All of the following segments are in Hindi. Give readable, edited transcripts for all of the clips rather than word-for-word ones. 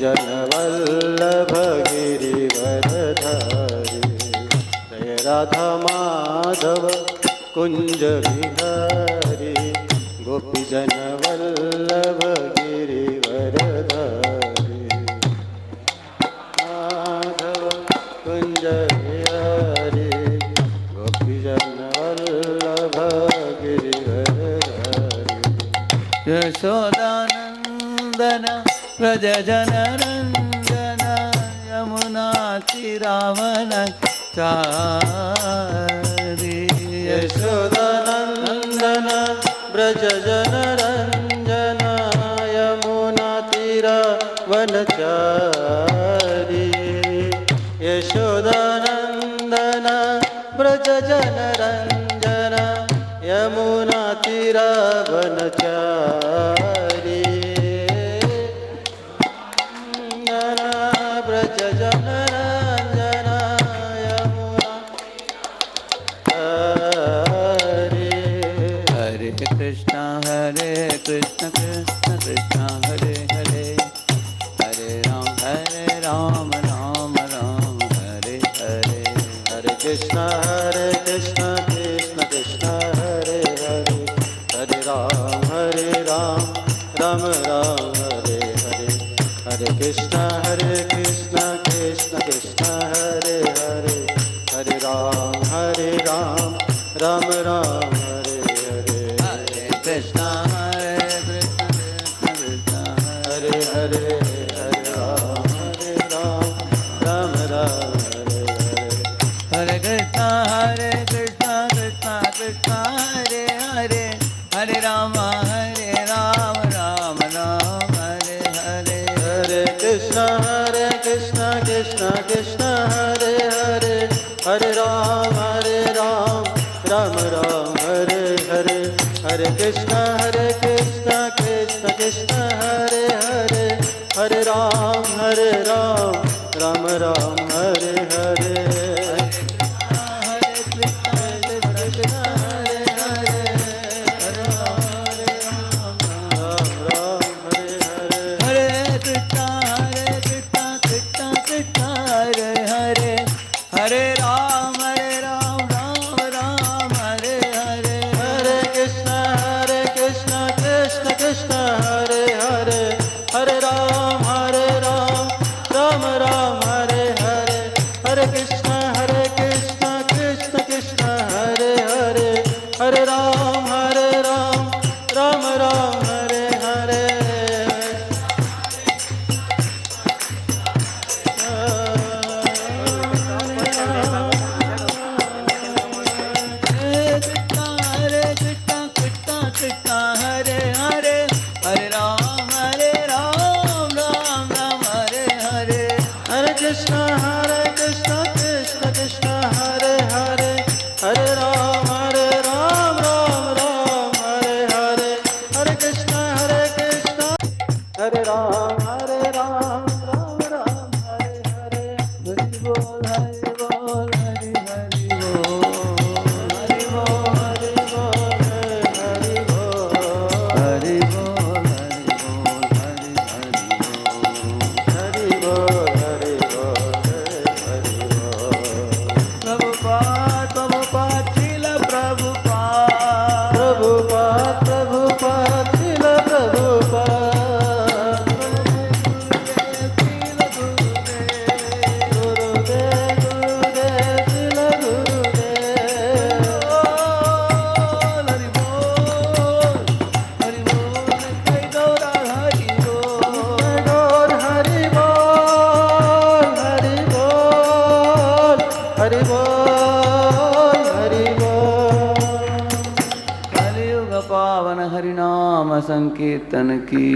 जन वल्लभ गिरिवरधारी। जय राधा माधव कुंज विहारी, गोपी जन वल्लभ गिरिवरधारी। माधव कुंज विहारी, गोपी जन वल्लभ गिरिवरधारी। यशोदानंदन व्रज जन रंजन, यमुना तीरावनचारी। यशोदानंदन व्रज जन रंजन, यमुना तीरावनचारी। यशोदानंदन व्रज जन रंजन, यमुना तीरावनचारी। व्रज जन रंजन, यमुना हरे। हरे कृष्ण कृष्ण कृष्ण हरे हरे, हरे राम राम राम हरे हरे। हरे कृष्ण कृष्ण कृष्ण हरे हरे, हरे राम राम राम हरे हरे। हरे कृष्ण कृष्ण कृष्ण हरे हरे, हरे राम राम राम हरे हरे। हरे कृष्ण कृष्ण कृष्ण हरे हरे, हरे राम राम राम हरे हरे। हरे कृष्ण कृष्ण कृष्ण हरे हरे, हरे राम राम राम हरे हरे। हरे कृष्ण कृष्ण कृष्ण हरे हरे, हरे राम राम राम हरे हरे। हरे कृष्ण कृष्ण कृष्ण हरे हरे, हरे राम राम राम हरे हरे। हरे राम राम राम हरे हरे। हरे कृष्ण कृष्ण कृष्ण हरे हरे, हरे राम राम राम हरे हरे। हरे कृष्ण कृष्ण कृष्ण हरे हरे, हरे राम राम राम हरे हरे। हरे हरे, हरे राम राम राम हरे हरे। हरे कृष्ण कृष्ण कृष्ण हरे हरे, हरे राम राम राम हरे हरे। हरे कृष्ण हरे राम राम राम हरे हरे। हरि बोल हरि बोल हरि हरि बोल, हरि बोल हरि बोल हरि बोल, हरि बोल हरि बोल हरि बोल हरि बोल हरि बोल। प्रभुपाद श्रील प्रभुपाद, प्रभुपाद श्रील प्रभुपाद। गुरुदेव श्रील गुरुदेव। हरि बोल जय गौरा हरि बोल। गौर हरि बोल हरि बोल हरि बोल हरि बोल। कलियुग पावन हरिनाम संकीर्तन की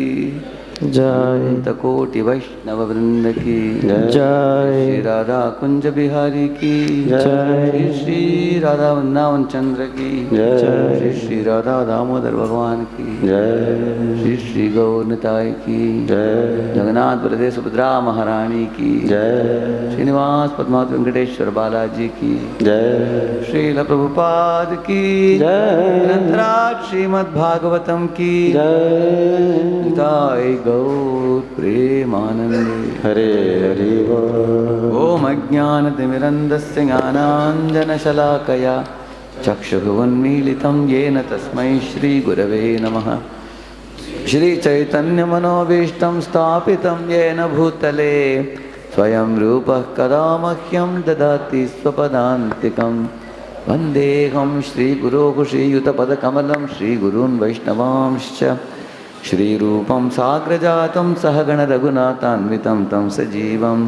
जय। कोटि वैष्णव वृंद की जय। श्री राधा कुंज बिहारी की जय। श्री राधा वृंदावन चंद्र की जय। श्री राधा दामोदर भगवान की जय। श्री गौर निताई की जय। जगन्नाथ बलदेव सुभद्रा महारानी की जय। श्रीनिवास पद्मावत वेंकटेश्वर बालाजी की जय। श्रील प्रभुपाद की जय। ग्रंथराज साक्षात श्रीमद्भागवतम की जय। निताय गौर प्रेमानंदे। हरे हरि बोल। ओम अज्ञानतिमिरन्धस्य ज्ञानाञ्जनशलाकया चक्षुरुन्मीलितं येन तस्मै श्रीगुरवे नमः। श्रीचैतन्यमनोभीष्टं स्थापितं येन भूतले स्वयं रूपः कदा मह्यं ददाति स्वपदान्तिकं। वन्देऽहं श्रीगुरोः श्रीयुतपदकमलं श्रीगुरून् वैष्णवांश्च श्रीरूपं साग्रजातं सहगणरघुनाथान्वितं तं सजीवं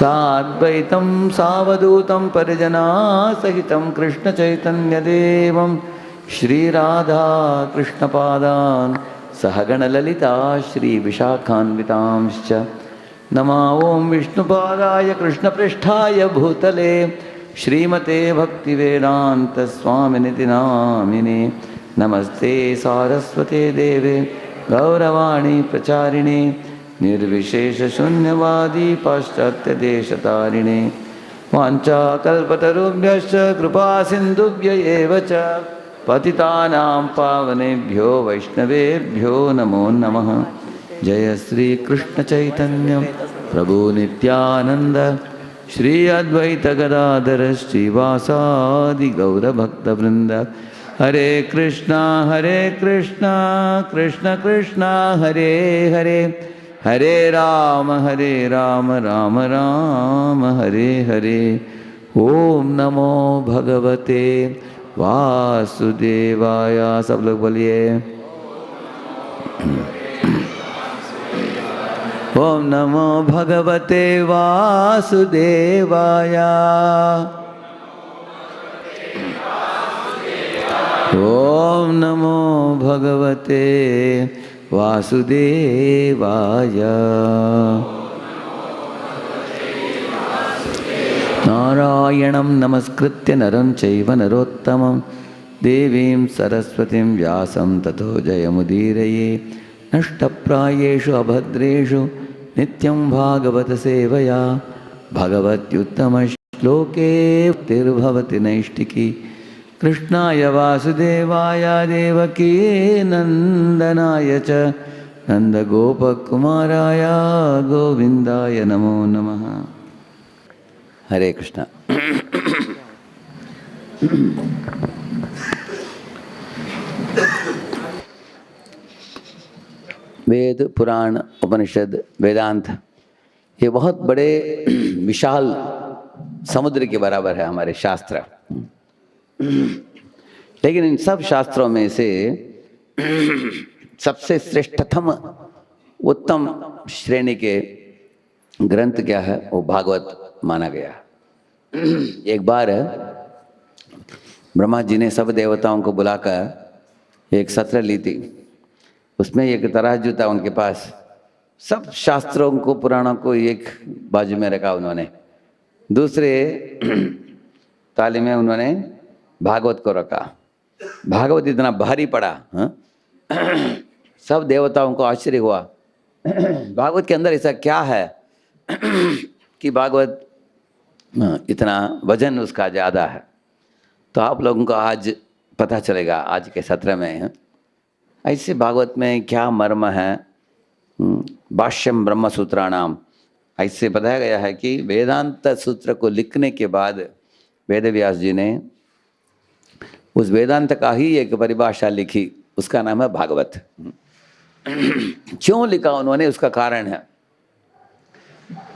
साद्वैतं सावधूतं परिजनासहितं कृष्णचैतन्यदेवं श्रीराधाकृष्णपादान् सहगणललिता श्रीविशाखान्वितांश्च नमो ॐ विष्णुपादाय कृष्णपृष्ठाय भूतले श्रीमते भक्तिवेदान्तस्वामिनिति नामिने। नमस्ते सारस्वते देवे गौरवाणी प्रचारिणे निर्विशेषशून्यवादी पाश्चात्यदेशतारिणे। वाञ्छाकल्पतरुभ्यश्च कृपासिन्धुभ्य एव च पतितानां पावनेभ्यो वैष्णवेभ्यो नमो नमः। जय श्री कृष्ण चैतन्य प्रभु नित्यानंद श्री अद्वैत गदाधर श्रीवासादि गौरभक्तवृंद। हरे कृष्णा कृष्ण कृष्णा हरे हरे, हरे राम राम राम हरे हरे। ओम नमो भगवते वासुदेवाय। सब लोग बोलिए ओम नमो भगवते वासुदेवाय। ओम नमो भगवते वासुदेवाय। नारायणं नमस्कृत्य नरं चैव नरोत्तमं देवीं सरस्वतीं व्यासं ततो जयमुदीरये। नष्टप्रायेषु अभद्रेषु नित्यं भागवत सेवया भगवत्युत्तमश्लोके तिर्भवति नैष्टिकी। कृष्णाय वासुदेवाय देवकी नन्दनाय च नन्दगोपकुमाराय गोविन्दाय नमो नमः। हरे कृष्ण। वेद पुराण उपनिषद वेदांत ये बहुत बड़े विशाल समुद्र के बराबर है हमारे शास्त्र। लेकिन इन सब शास्त्रों में से सबसे श्रेष्ठतम उत्तम श्रेणी के ग्रंथ क्या है? वो भागवत माना गया। एक बार ब्रह्मा जी ने सब देवताओं को बुलाकर एक सत्र ली थी। उसमें एक तराजू था उनके पास, सब शास्त्रों को पुराणों को एक बाजू में रखा उन्होंने, दूसरे ताली में उन्होंने भागवत को रखा। भागवत इतना भारी पड़ा, सब देवताओं को आश्चर्य हुआ भागवत के अंदर ऐसा क्या है कि भागवत इतना वजन उसका ज़्यादा है। तो आप लोगों को आज पता चलेगा आज के सत्र में ऐसे भागवत में क्या मर्म है। भाष्यम ब्रह्म सूत्राणाम ऐसे बताया गया है कि वेदांत सूत्र को लिखने के बाद वेदव्यास जी ने उस वेदांत का ही एक परिभाषा लिखी, उसका नाम है भागवत। क्यों लिखा उन्होंने, उसका कारण है।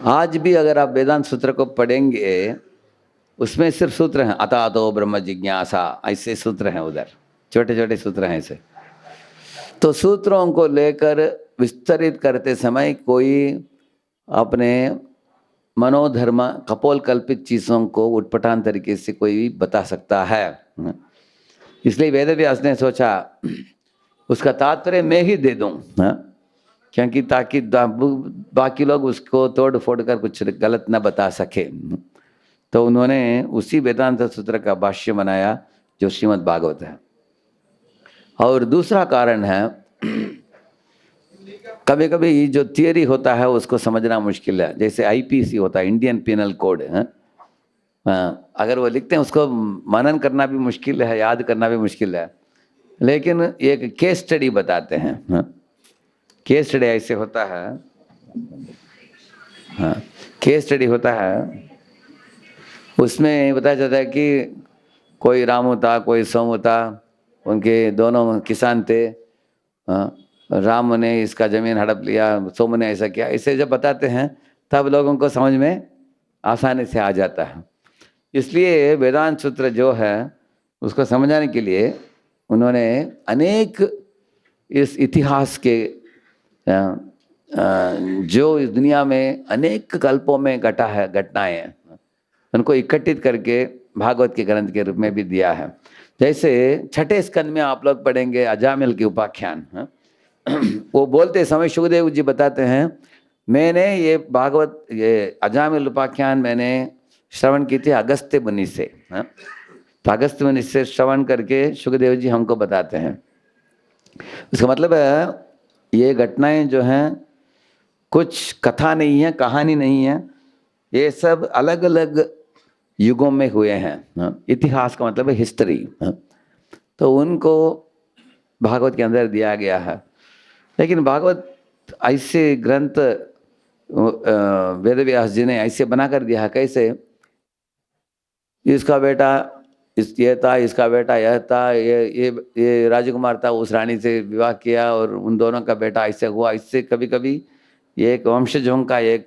आज भी अगर आप वेदांत सूत्र को पढ़ेंगे उसमें सिर्फ सूत्र हैं, अतातो ब्रह्म जिज्ञासा ऐसे सूत्र हैं, उधर छोटे छोटे सूत्र हैं ऐसे। तो सूत्रों को लेकर विस्तरित करते समय कोई अपने मनोधर्म कपोल कल्पित चीज़ों को उटपटांग तरीके से कोई भी बता सकता है। इसलिए वेदव्यास ने सोचा उसका तात्पर्य मैं ही दे दूं, क्योंकि ताकि बाकी लोग उसको तोड़ फोड़ कर कुछ गलत न बता सके। तो उन्होंने उसी वेदांत सूत्र का भाष्य बनाया जो श्रीमद् भागवत है। और दूसरा कारण है कभी कभी जो थियरी होता है उसको समझना मुश्किल है। जैसे आईपीसी होता है, इंडियन पिनल कोड, अगर वो लिखते हैं उसको मनन करना भी मुश्किल है, याद करना भी मुश्किल है। लेकिन एक केस स्टडी बताते हैं। हाँ, केस स्टडी ऐसे होता है। हाँ, केस स्टडी होता है, उसमें बताया जाता है कि कोई रामू था, कोई सोमू था, उनके दोनों किसान थे। हाँ, राम ने इसका जमीन हड़प लिया, सोमू ने ऐसा किया। इसे जब बताते हैं तब लोगों को समझ में आसानी से आ जाता है। इसलिए वेदांत सूत्र जो है उसको समझाने के लिए उन्होंने अनेक इस इतिहास के जो इस दुनिया में अनेक कल्पों में घटा है घटनाएं हैं, उनको इकट्ठित करके भागवत के ग्रंथ के रूप में भी दिया है। जैसे छठे स्कंद में आप लोग पढ़ेंगे अजामिल की उपाख्यान। हाँ? वो बोलते समय सुखदेव जी बताते हैं, मैंने ये भागवत ये अजामिल उपाख्यान मैंने श्रवण की थी अगस्त्य मुनि से। हाँ? तो अगस्त्य मुनि से श्रवण करके सुखदेव जी हमको बताते हैं। इसका मतलब है ये घटनाएं जो हैं कुछ कथा नहीं है, कहानी नहीं है, ये सब अलग अलग युगों में हुए हैं। हाँ? इतिहास का मतलब है हिस्ट्री। हाँ? तो उनको भागवत के अंदर दिया गया है। लेकिन भागवत ऐसे ग्रंथ वेद व्यास जी ने ऐसे बना कर दिया है। कैसे? इसका बेटा ये था, इसका बेटा यह था, ये राजकुमार था, उस रानी से विवाह किया और उन दोनों का बेटा ऐसे हुआ। इससे कभी कभी ये एक वंशजों का एक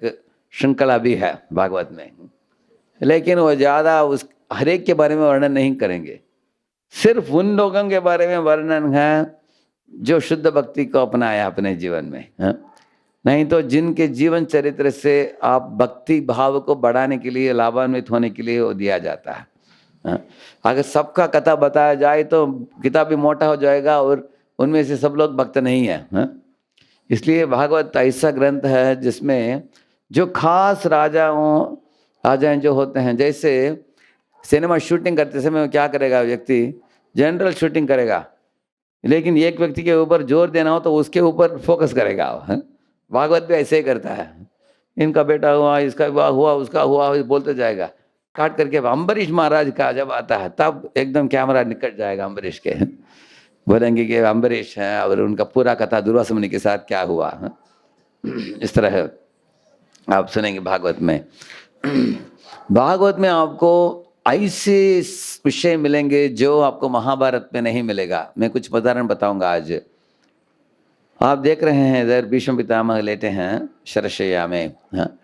श्रृंखला भी है भागवत में। लेकिन वो ज़्यादा उस हर एक के बारे में वर्णन नहीं करेंगे, सिर्फ उन लोगों के बारे में वर्णन है जो शुद्ध भक्ति को अपनाया अपने जीवन में। हाँ? नहीं तो जिनके जीवन चरित्र से आप भक्ति भाव को बढ़ाने के लिए, लाभान्वित होने के लिए वो दिया जाता है। हाँ? अगर सबका कथा बताया जाए तो किताब भी मोटा हो जाएगा और उनमें से सब लोग भक्त नहीं है। हाँ? इसलिए भागवत ऐसा ग्रंथ है जिसमें जो खास राजाएं जो होते हैं, जैसे सिनेमा शूटिंग करते समय क्या करेगा व्यक्ति, जनरल शूटिंग करेगा, लेकिन एक व्यक्ति के ऊपर जोर देना हो तो उसके ऊपर फोकस करेगा। हाँ? भागवत भी ऐसे ही करता है, इनका बेटा हुआ, इसका विवाह हुआ, उसका हुआ, बोलते जाएगा। काट करके अम्बरीश महाराज का जब आता है तब एकदम कैमरा निकट जाएगा अम्बरीश के, बोलेंगे कि अम्बरीश है और उनका पूरा कथा दुर्वासा मुनि के साथ क्या हुआ। हाँ? इस तरह आप सुनेंगे भागवत में। भागवत में आपको ऐसे विषय मिलेंगे जो आपको महाभारत में नहीं मिलेगा। मैं कुछ उदाहरण बताऊंगा आज। आप देख रहे हैं इधर भीष्म पितामह लेटे हैं शरशैया में। हाँ?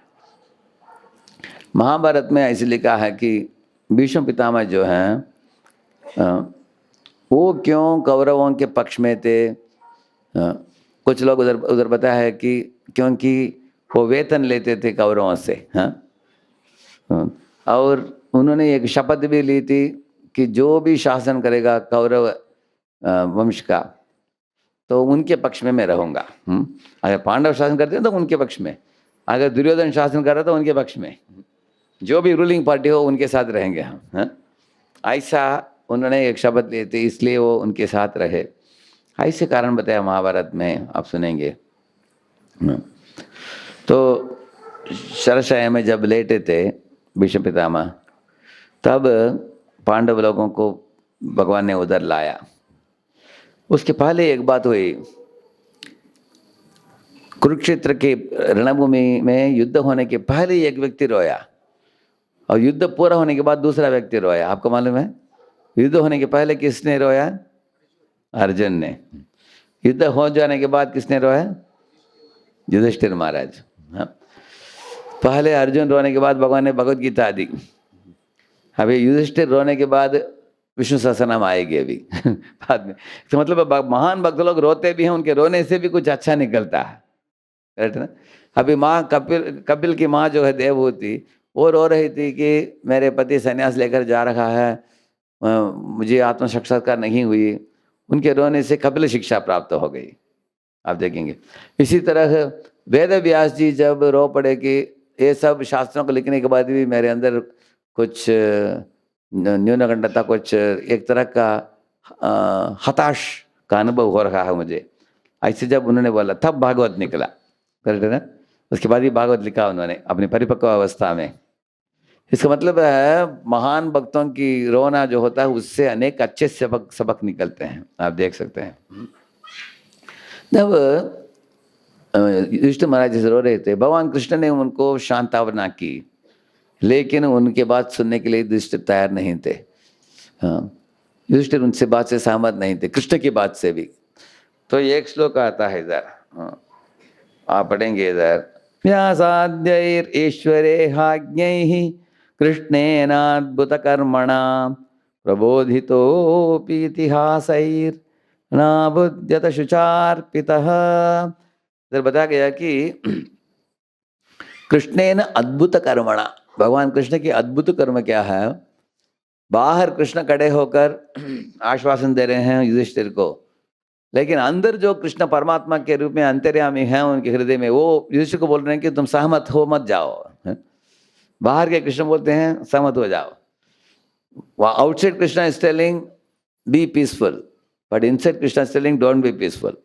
महाभारत में ऐसे लिखा है कि भीष्म पितामह जो हैं वो क्यों कौरवों के पक्ष में थे। कुछ लोग उधर बताया है कि क्योंकि वो वेतन लेते थे कौरवों से। हाँ? और उन्होंने एक शपथ भी ली थी कि जो भी शासन करेगा कौरव वंश का तो उनके पक्ष में मैं रहूंगा। अगर पांडव शासन करते हैं तो उनके पक्ष में, अगर दुर्योधन शासन कर रहा तो उनके पक्ष में, जो भी रूलिंग पार्टी हो उनके साथ रहेंगे हम। हाँ? ऐसा उन्होंने एक शपथ ली थी, इसलिए वो उनके साथ रहे। ऐसे कारण बताया महाभारत में, आप सुनेंगे। तो शरशैया में जब लेटे थे भीष्म पितामह, तब पांडव लोगों को भगवान ने उधर लाया। उसके पहले एक बात हुई, कुरुक्षेत्र के रणभूमि में युद्ध होने के पहले एक व्यक्ति रोया और युद्ध पूरा होने के बाद दूसरा व्यक्ति रोया। आपको मालूम है युद्ध होने के पहले किसने रोया? अर्जुन ने। युद्ध हो जाने के बाद किसने रोया? युधिष्ठिर महाराज। हाँ? पहले अर्जुन रोने के बाद भगवान ने भगवत गीता दी। अभी युधिष्ठिर रोने के बाद विष्णु सहस्रनाम आएगी अभी बाद में। तो मतलब महान भक्त लोग रोते भी हैं, उनके रोने से भी कुछ अच्छा निकलता है। करेक्ट ना? अभी माँ कपिल की माँ जो है देवहूति, वो रो रही थी कि मेरे पति संन्यास लेकर जा रहा है, मुझे आत्म साक्षात्कार नहीं हुई। उनके रोने से कपिल शिक्षा प्राप्त हो गई। आप देखेंगे इसी तरह वेद व्यास जी जब रो पड़े कि ये सब शास्त्रों को लिखने के बाद भी मेरे अंदर कुछ न्यूनगंडता, कुछ एक तरह का हताश का अनुभव हो रहा है मुझे, ऐसे जब उन्होंने बोला तब भागवत निकला। करेक्ट है ना? उसके बाद ही भागवत लिखा उन्होंने अपनी परिपक्व अवस्था में। इसका मतलब है महान भक्तों की रोना जो होता है उससे अनेक अच्छे सबक सबक निकलते हैं, आप देख सकते हैं। जब युधिष्ठिर महाराज जैसे रो रहे थे, भगवान कृष्ण ने उनको शांतावना की, लेकिन उनके बात सुनने के लिए युधिष्ठिर तैयार नहीं थे। हाँ, युधिष्ठिर उनसे बात से सहमत नहीं थे, कृष्ण की बात से भी। तो एक श्लोक आता है इधर, हाँ, आप पढ़ेंगे इधर, व्यासाद्यैर ईश्वरेहाज्ञैः कृष्णेनाद्भुतकर्मणा प्रबोधितोऽपि इतिहासैर् नाबुध्यत शुचार्पितः। इधर बताया गया कि कृष्णेन अद्भुत कर्मणा, भगवान कृष्ण की अद्भुत कर्म क्या है। बाहर कृष्ण खड़े होकर आश्वासन दे रहे हैं युधिष्ठिर को, लेकिन अंदर जो कृष्ण परमात्मा के रूप में अंतर्यामी हैं उनके हृदय में, वो युधिष्ठिर को बोल रहे हैं कि तुम सहमत हो मत जाओ। बाहर के कृष्ण बोलते हैं सहमत हो जाओ। Outside Krishna is telling be peaceful, but inside Krishna is telling don't be peaceful.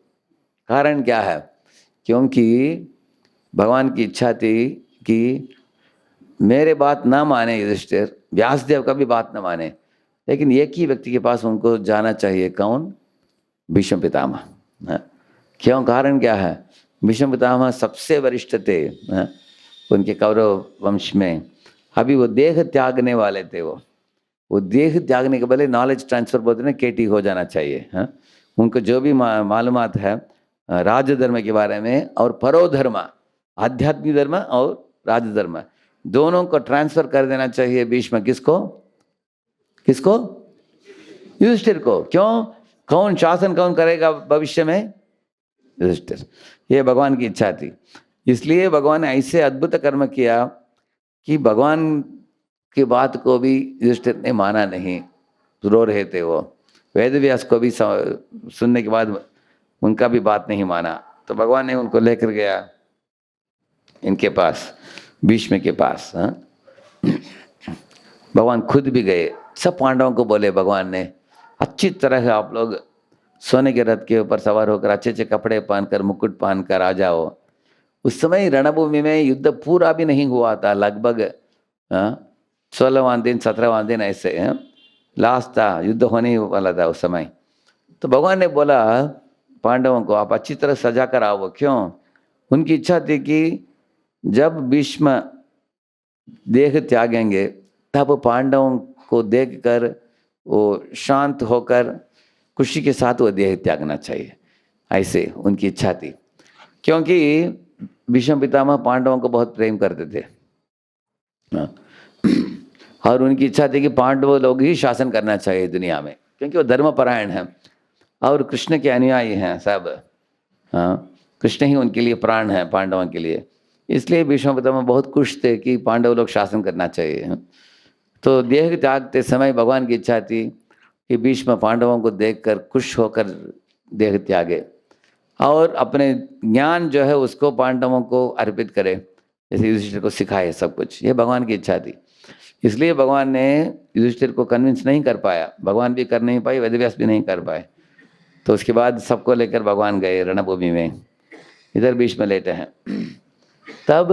कारण क्या है? क्योंकि भगवान की इच्छा थी कि मेरे बात ना माने युधिष्ठिर, व्यासदेव का भी बात ना माने, लेकिन एक ही व्यक्ति के पास उनको जाना चाहिए। कौन? भीष्म पितामह। क्यों? कारण क्या है? भीष्म पितामह सबसे वरिष्ठ थे उनके कौरव वंश में। अभी वो देह त्यागने वाले थे। वो देह त्यागने के पहले नॉलेज ट्रांसफर बोलते हैं, केटी हो जाना चाहिए। उनको जो भी मालूमात है राजधर्म के बारे में और परोधर्म, आध्यात्मिक धर्म और राजधर्म, दोनों को ट्रांसफर कर देना चाहिए भीष्म। किसको? किसको? युधिष्ठिर को। क्यों? कौन शासन कौन करेगा भविष्य में? युधिष्ठिर। ये भगवान की इच्छा थी। इसलिए भगवान ने ऐसे अद्भुत कर्म किया कि भगवान की बात को भी युधिष्ठिर ने माना नहीं, रो रहे थे वो। वेद व्यास को भी सुनने के बाद उनका भी बात नहीं माना, तो भगवान ने उनको लेकर गया इनके पास, भीष्म के पास। भगवान खुद भी गए, सब पांडवों को बोले भगवान ने, अच्छी तरह आप लोग सोने के रथ के ऊपर सवार होकर अच्छे अच्छे कपड़े पहनकर मुकुट पहनकर आ जाओ। उस समय रणभूमि में युद्ध पूरा भी नहीं हुआ था, लगभग 16वां दिन 17वां दिन ऐसे लास्ट था, युद्ध होने वाला था उस समय। तो भगवान ने बोला पांडवों को, आप अच्छी तरह सजा कर आओ। क्यों? उनकी इच्छा थी कि जब भीष्म देह त्यागेंगे तब पांडवों को देखकर वो शांत होकर खुशी के साथ वो देह त्यागना चाहिए, ऐसे उनकी इच्छा थी। क्योंकि भीष्म पितामह पांडवों को बहुत प्रेम करते थे और उनकी इच्छा थी कि पांडव लोग ही शासन करना चाहिए दुनिया में, क्योंकि वो धर्मपरायण हैं और कृष्ण के अनुयायी हैं सब। कृष्ण ही उनके लिए प्राण है पांडवों के लिए। इसलिए भीष्म पितामह बहुत खुश थे कि पांडव लोग शासन करना चाहिए। तो देह त्यागते समय भगवान की इच्छा थी कि भीष्म पांडवों को देखकर खुश होकर देह त्यागे और अपने ज्ञान जो है उसको पांडवों को अर्पित करे, जैसे युधिष्ठिर को सिखाए सब कुछ। ये भगवान की इच्छा थी। इसलिए भगवान ने युधिष्ठिर को कन्विंस नहीं कर पाया, भगवान भी कर नहीं पाए, वेदव्यास भी नहीं कर पाए। तो उसके बाद सबको लेकर भगवान गए रणभूमि में। इधर भीष्म लेटे हैं। तब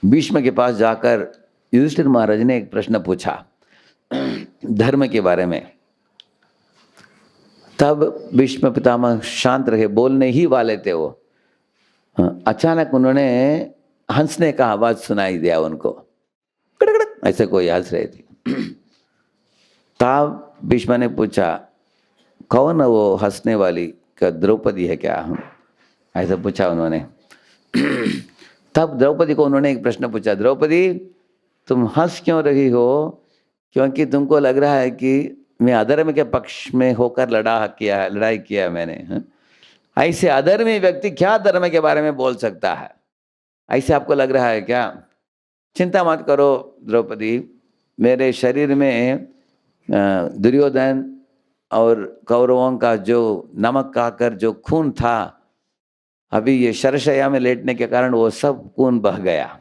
भीष्म के पास जाकर युधिष्ठिर महाराज ने एक प्रश्न पूछा धर्म के बारे में। तब भीष्म पितामह शांत रहे, बोलने ही वाले थे वो। अचानक उन्होंने हंसने का आवाज सुनाई दिया उनको, ऐसे कोई हंस रही थी। तब भीष्म ने पूछा, कौन है वो हंसने वाली? क्या द्रौपदी है क्या? ऐसा पूछा उन्होंने। तब द्रौपदी को उन्होंने एक प्रश्न पूछा, द्रौपदी तुम हंस क्यों रही हो? क्योंकि तुमको लग रहा है कि मैं अधर्म के पक्ष में होकर लड़ाई किया मैंने। ऐसे अधर्मी व्यक्ति क्या धर्म के बारे में बोल सकता है? ऐसे आपको लग रहा है क्या? चिंता मत करो द्रौपदी, मेरे शरीर में दुर्योधन और कौरवों का जो नमक खाकर जो खून था, अभी ये शरशय्या में लेटने के कारण वो सब खून बह गया,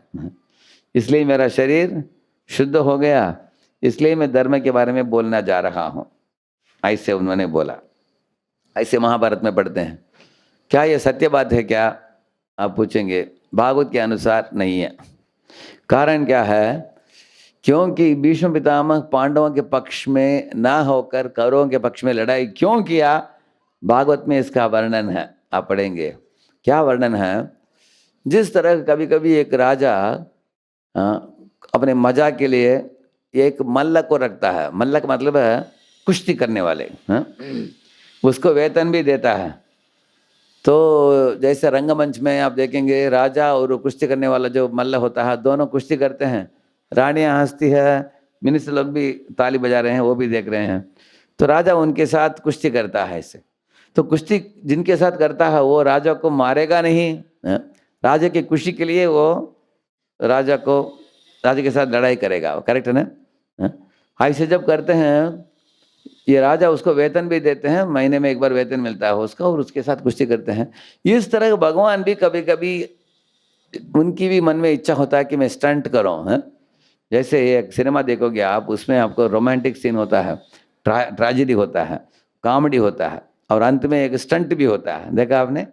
इसलिए मेरा शरीर शुद्ध हो गया, इसलिए मैं धर्म के बारे में बोलना जा रहा हूँ। ऐसे उन्होंने बोला। ऐसे महाभारत में पढ़ते हैं। क्या ये सत्य बात है क्या? आप पूछेंगे। भागवत के अनुसार नहीं है। कारण क्या है? क्योंकि भीष्म पितामह पांडवों के पक्ष में ना होकर कौरवों के पक्ष में लड़ाई क्यों किया, भागवत में इसका वर्णन है, आप पढ़ेंगे। क्या वर्णन है? जिस तरह कभी कभी एक राजा अपने मजा के लिए एक मल्लक को रखता है, मल्लक मतलब है कुश्ती करने वाले, उसको वेतन भी देता है। तो जैसे रंगमंच में आप देखेंगे राजा और कुश्ती करने वाला जो मल्ल होता है, दोनों कुश्ती करते हैं, रानियां हंसती है, मिनिस्टर लोग भी ताली बजा रहे हैं, वो भी देख रहे हैं। तो राजा उनके साथ कुश्ती करता है ऐसे। तो कुश्ती जिनके साथ करता है वो राजा को मारेगा नहीं, राजा की खुशी के लिए वो राजा के साथ लड़ाई करेगा, करेक्ट है ना? ऐसे जब करते हैं ये राजा उसको वेतन भी देते हैं, महीने में एक बार वेतन मिलता है उसका, और उसके साथ कुश्ती करते हैं। इस तरह भगवान भी कभी कभी उनकी भी मन में इच्छा होता है कि मैं स्टंट करूं, है? जैसे एक सिनेमा देखोगे आप, उसमें आपको रोमांटिक सीन होता है, ट्रेजेडी होता है, कॉमेडी होता है, और अंत में एक स्टंट भी होता है, देखा आपने?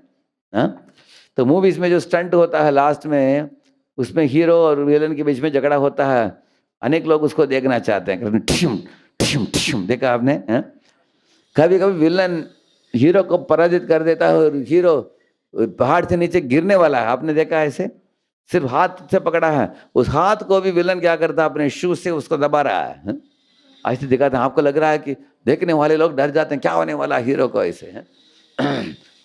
तो मूवीज में जो स्टंट होता है लास्ट में, उसमें हीरो और विलन के बीच में झगड़ा होता है, अनेक लोग उसको देखना चाहते हैं, देखा आपने? कभी कभी विलन हीरो को पराजित कर देता है और हीरो पहाड़ से नीचे गिरने वाला है, आपने देखा है ऐसे? सिर्फ हाथ से पकड़ा है, उस हाथ को भी विलन क्या करता है, अपने शूज से उसको दबा रहा है, ऐसे दिखाते हैं। आपको लग रहा है कि देखने वाले लोग डर जाते हैं, क्या होने वाला हीरो को ऐसे है।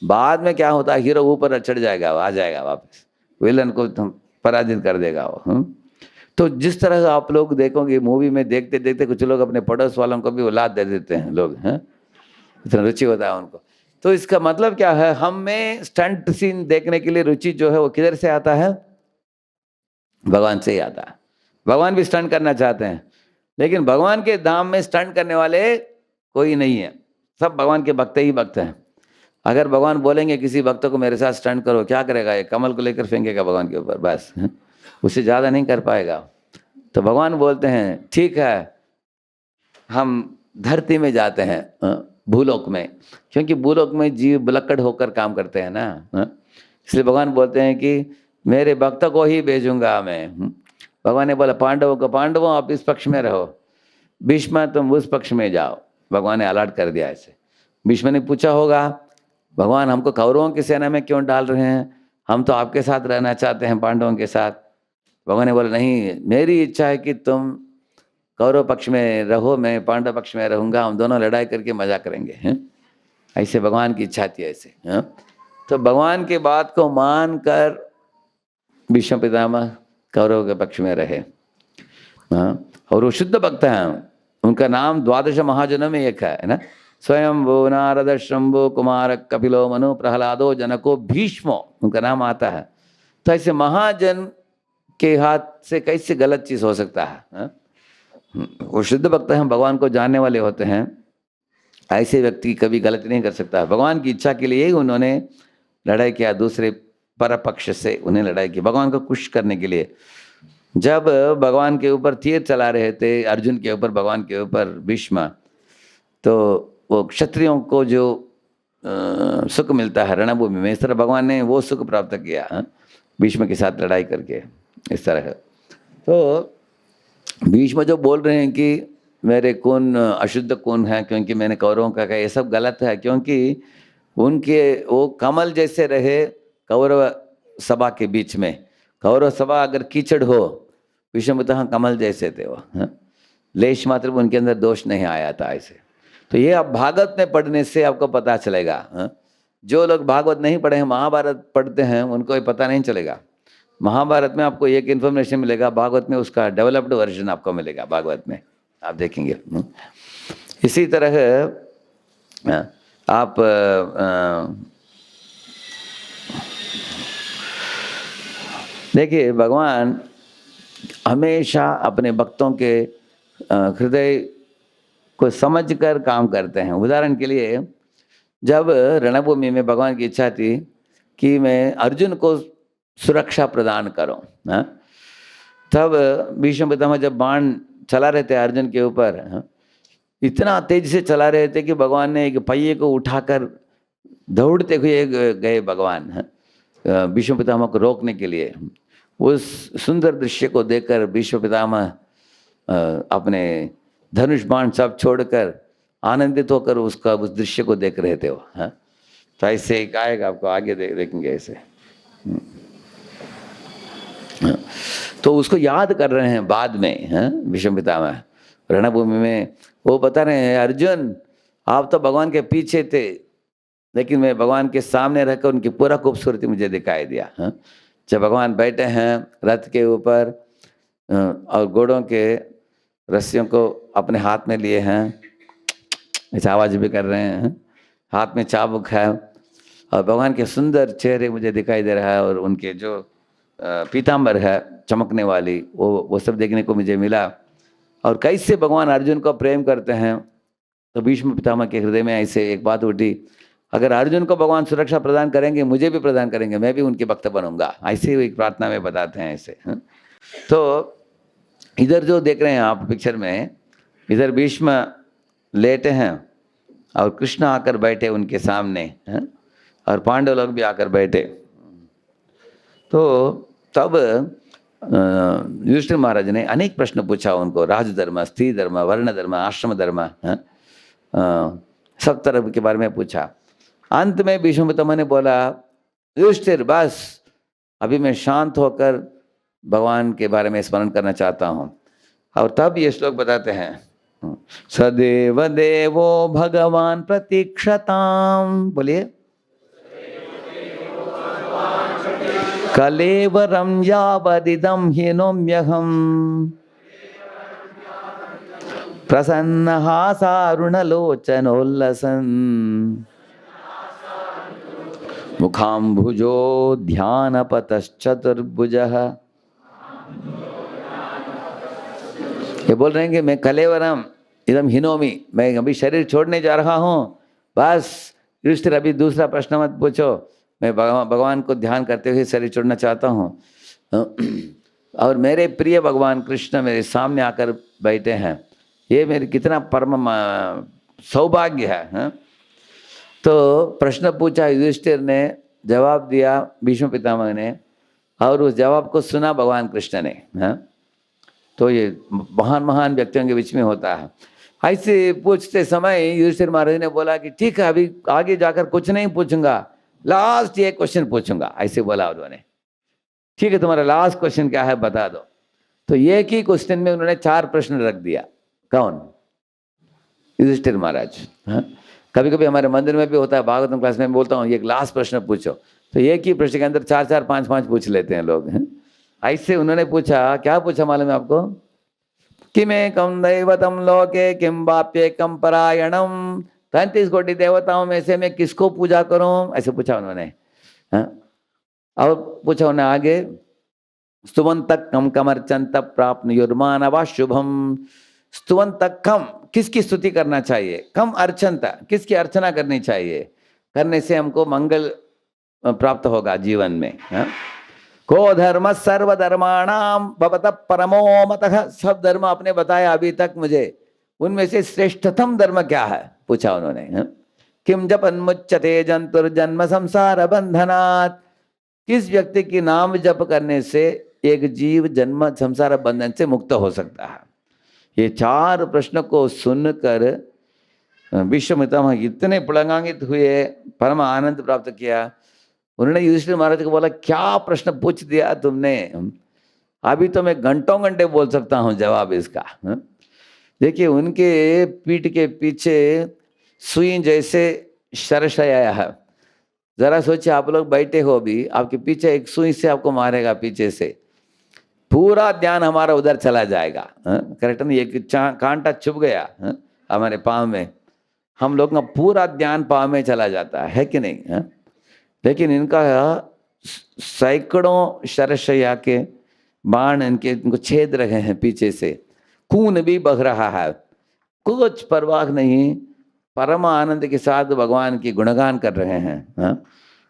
बाद में क्या होता है, हीरो ऊपर चढ़ जाएगा, आ जाएगा वापस, विलन को पराजित कर देगा वो। तो जिस तरह आप लोग देखोगे मूवी में, देखते देखते कुछ लोग अपने पड़ोस वालों को भी औलाद दे देते हैं लोग, हैं? इतना रुचि होता है उनको। तो इसका मतलब क्या है, हम में स्टंट सीन देखने के लिए रुचि जो है वो किधर से आता है? भगवान से ही आता है। भगवान भी स्टंट करना चाहते हैं, लेकिन भगवान के धाम में स्टंट करने वाले कोई नहीं है, सब भगवान के भक्त ही भक्त हैं। अगर भगवान बोलेंगे किसी भक्त को मेरे साथ स्टंट करो, क्या करेगा? ये कमल को लेकर फेंकेगा भगवान के ऊपर, बस, उससे ज़्यादा नहीं कर पाएगा। तो भगवान बोलते हैं ठीक है, हम धरती में जाते हैं, भूलोक में, क्योंकि भूलोक में जीव बुलक्कड़ होकर काम करते हैं ना, इसलिए भगवान बोलते हैं कि मेरे भक्त को ही भेजूंगा मैं। भगवान ने बोला पांडवों को, पांडवों आप इस पक्ष में रहो, भीष्म तुम उस पक्ष में जाओ। भगवान ने अलर्ट कर दिया ऐसे। भीष्म ने पूछा होगा भगवान हमको कौरवों की सेना में क्यों डाल रहे हैं, हम तो आपके साथ रहना चाहते हैं, पांडवों के साथ। भगवान ने बोला नहीं, मेरी इच्छा है कि तुम कौरव पक्ष में रहो, मैं पांडव पक्ष में रहूंगा, हम दोनों लड़ाई करके मजा करेंगे, हैं? ऐसे भगवान की इच्छा थी ऐसे, हैं? तो भगवान के बात को मानकर भीष्म पितामह कौरव के पक्ष में रहे, और वो शुद्ध भक्त हैं। उनका नाम 12 महाजनों में एक है ना, स्वयंभू नारद शंभु कुमार कपिलो मनु प्रहलादो जनको भीष्मो, उनका नाम आता है। तो ऐसे महाजन के हाथ से कैसे गलत चीज हो सकता है? वो शुद्ध भक्त हैं, भगवान को जानने वाले होते हैं, ऐसे व्यक्ति कभी गलती नहीं कर सकता। भगवान की इच्छा के लिए ही उन्होंने लड़ाई किया, दूसरे पर पक्ष से उन्हें लड़ाई की, भगवान को खुश करने के लिए। जब भगवान के ऊपर तीर चला रहे थे, अर्जुन के ऊपर, भगवान के ऊपर भीष्म, तो वो क्षत्रियों को जो सुख मिलता है रणभूमि में, इस तरह भगवान ने वो सुख प्राप्त किया भीष्म के साथ लड़ाई करके, इस तरह। तो भीष्म जो बोल रहे हैं कि मेरे खून अशुद्ध खून है क्योंकि मैंने कौरवों का कहा, ये सब गलत है, क्योंकि उनके वो कमल जैसे रहे कौरव सभा के बीच में। कौरव सभा अगर कीचड़ हो, भीष्म पिता कमल जैसे थे वो, लेश मात्र उनके अंदर दोष नहीं आया था ऐसे। तो ये आप भागवत में पढ़ने से आपको पता चलेगा। जो लोग भागवत नहीं पढ़े हैं, महाभारत पढ़ते हैं, उनको ये पता नहीं चलेगा। महाभारत में आपको एक इन्फॉर्मेशन मिलेगा, भागवत में उसका डेवलप्ड वर्जन आपको मिलेगा, भागवत में आप देखेंगे। इसी तरह आप देखिए, भगवान हमेशा अपने भक्तों के हृदय को समझकर काम करते हैं। उदाहरण के लिए, जब रणभूमि में भगवान की इच्छा थी कि मैं अर्जुन को सुरक्षा प्रदान करूं, तब भीष्म पितामह जब बाण चला रहे थे अर्जुन के ऊपर, इतना तेज से चला रहे थे कि भगवान ने एक पहिए को उठाकर दौड़ते हुए गए भगवान भीष्म पितामह को रोकने के लिए। उस सुंदर दृश्य को देखकर भीष्म पितामह अपने धनुष बाण सब छोड़कर आनंदित होकर उसका उस दृश्य को देख रहे थे वो। हाँ, तो ऐसे एक आएगा, आपको आगे देखेंगे ऐसे। तो उसको याद कर रहे हैं बाद में। हाँ, भीष्म पितामह रणभूमि में वो बता रहे हैं, अर्जुन आप तो भगवान के पीछे थे, लेकिन मैं भगवान के सामने रहकर उनकी पूरा खूबसूरती मुझे दिखाई दिया। हाँ, जब भगवान बैठे हैं रथ के ऊपर और घोड़ों के रस्सियों को अपने हाथ में लिए हैं, ऐसे आवाज भी कर रहे हैं, हाथ में चाबुक है और भगवान के सुंदर चेहरे मुझे दिखाई दे रहा है, और उनके जो पीताम्बर है चमकने वाली, वो सब देखने को मुझे मिला। और कैसे भगवान अर्जुन को प्रेम करते हैं। तो भीष्म पितामह के हृदय में ऐसे एक बात उठी, अगर अर्जुन को भगवान सुरक्षा प्रदान करेंगे, मुझे भी प्रदान करेंगे, मैं भी उनके भक्त बनूंगा। ऐसे ही एक प्रार्थना में बताते हैं ऐसे। तो इधर जो देख रहे हैं आप पिक्चर में, इधर भीष्म लेटे हैं और कृष्ण आकर बैठे उनके सामने, और पांडव लोग भी आकर बैठे। तो तब युधिष्ठिर महाराज ने अनेक प्रश्न पूछा उनको, राजधर्म, स्त्री धर्म, वर्ण धर्म, आश्रम धर्म, सब तरह के बारे में पूछा। अंत में भीष्म पितामह ने बोला, युधिष्ठिर बस अभी मैं शांत होकर भगवान के बारे में स्मरण करना चाहता हूँ। और तब ये श्लोक बताते हैं, सदैव देवो भगवान प्रतीक्षताम, बोलिए, कलेवरम यावदिदं हीनोम्यहम् प्रसन्नहासारुणलोचनोल्लसन् मुखाम्भुजो ध्यानपतश्चतुर्भुजः। ये बोल रहे हैं कि मैं कलेवरम इदम हिनोमी, मैं अभी शरीर छोड़ने जा रहा हूँ, बस युधिष्ठिर अभी दूसरा प्रश्न मत पूछो, मैं भगवान को ध्यान करते हुए शरीर छोड़ना चाहता हूँ। और मेरे प्रिय भगवान कृष्ण मेरे सामने आकर बैठे हैं, ये मेरे कितना परम सौभाग्य है। तो प्रश्न पूछा युधिष्ठिर ने, जवाब दिया भीष्म पितामह ने, और उस जवाब को सुना भगवान कृष्ण ने। तो ये महान महान व्यक्तियों के बीच में होता है। ऐसे पूछते समय युधिष्ठिर महाराज ने बोला कि ठीक है, अभी आगे जाकर कुछ नहीं पूछूंगा, लास्ट ये क्वेश्चन पूछूंगा, ऐसे बोला उन्होंने। ठीक है, तुम्हारा लास्ट क्वेश्चन क्या है बता दो। तो एक ही क्वेश्चन में उन्होंने 4 प्रश्न रख दिया। कौन? युधिष्ठिर महाराज। कभी कभी हमारे मंदिर में भी होता है, भागवतम क्लास में बोलता हूँ, एक लास्ट प्रश्न पूछो, तो एक ही प्रश्न के अंदर 4-4, 5-5 पूछ लेते हैं लोग। ऐसे उन्होंने पूछा, क्या पूछा मालूम है आपको? किमेकं दैवतं लोके किं वाप्येकं परायणम, 33 कोटि देवताओं में से मैं किसको पूजा करूं, ऐसे पूछा उन्होंने। और पूछा उन्होंने आगे, स्तुवंतक कम कमर्चंत प्राप्त युर्मानवा शुभम। स्तुवंतक कम, किसकी स्तुति करना चाहिए, कम अर्चनता, किसकी अर्चना करनी चाहिए, करने से हमको मंगल प्राप्त होगा जीवन में। को धर्म सर्वधर्माणाम भवतः परमो मतः, सब धर्म आपने बताया अभी तक मुझे, उनमें से श्रेष्ठतम धर्म क्या है पूछा उन्होंने। किम जपन मुच्यते जंतुर्जन्म संसार बंधनात्, किस व्यक्ति की नाम जप करने से एक जीव जन्म संसार बंधन से मुक्त हो सकता है। ये 4 प्रश्न को सुनकर भीष्म पितामह इतने पुलकांकित हुए, परम आनंद प्राप्त किया। उन्होंने युधिष्ठिर महाराज को बोला, क्या प्रश्न पूछ दिया तुमने, अभी तो मैं घंटों घंटे बोल सकता हूँ जवाब इसका। देखिए, उनके पीठ के पीछे सुई जैसे शरशया है। जरा सोचिए, आप लोग बैठे हो भी, आपके पीछे एक सुई से आपको मारेगा पीछे से, पूरा ध्यान हमारा उधर चला जाएगा। करेक्ट नहीं? एक कांटा चुभ गया हमारे पाँव में, हम लोग का पूरा ध्यान पाँव में चला जाता है कि नहीं? लेकिन इनका सैकड़ों शरशया के बाण इनको छेद रहे हैं पीछे से, खून भी बह रहा है, कुछ परवाह नहीं, परम आनंद के साथ भगवान की गुणगान कर रहे हैं।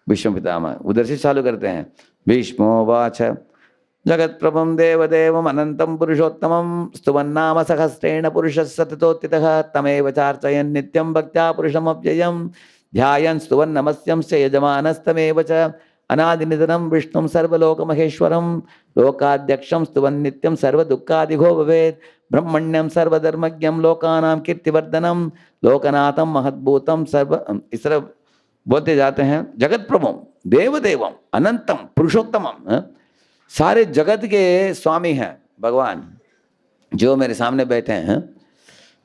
भीष्म पितामह उधर से चालू करते हैं। भीष्मोवाच जगत प्रभम देवदेवम अनंतम पुरुषोत्तमम स्तुवन्नाम सहस्रेण पुरुष सततोत्थितः तमेव चार्चयन् नित्यं भक्त्या पुरुषमव्ययम् ध्यायन् स्तुवन् नमस्यं से यजमानस्तमेव च अनादिनिधनम विष्णुम सर्वलोक महेश्वरम लोकाध्यक्षम स्तुवन् नित्यम सर्व दुःखादिघो भवेत् ब्रह्मण्यम सर्वधर्मज्ञम लोकानाम कीर्तिवर्धनम लोकनाथम महद्भूतम सर्व, इस तरह बोलते जाते हैं। जगत प्रभुम देवदेवम अनंतम पुरुषोत्तमम, सारे जगत के स्वामी हैं भगवान जो मेरे सामने बैठे हैं।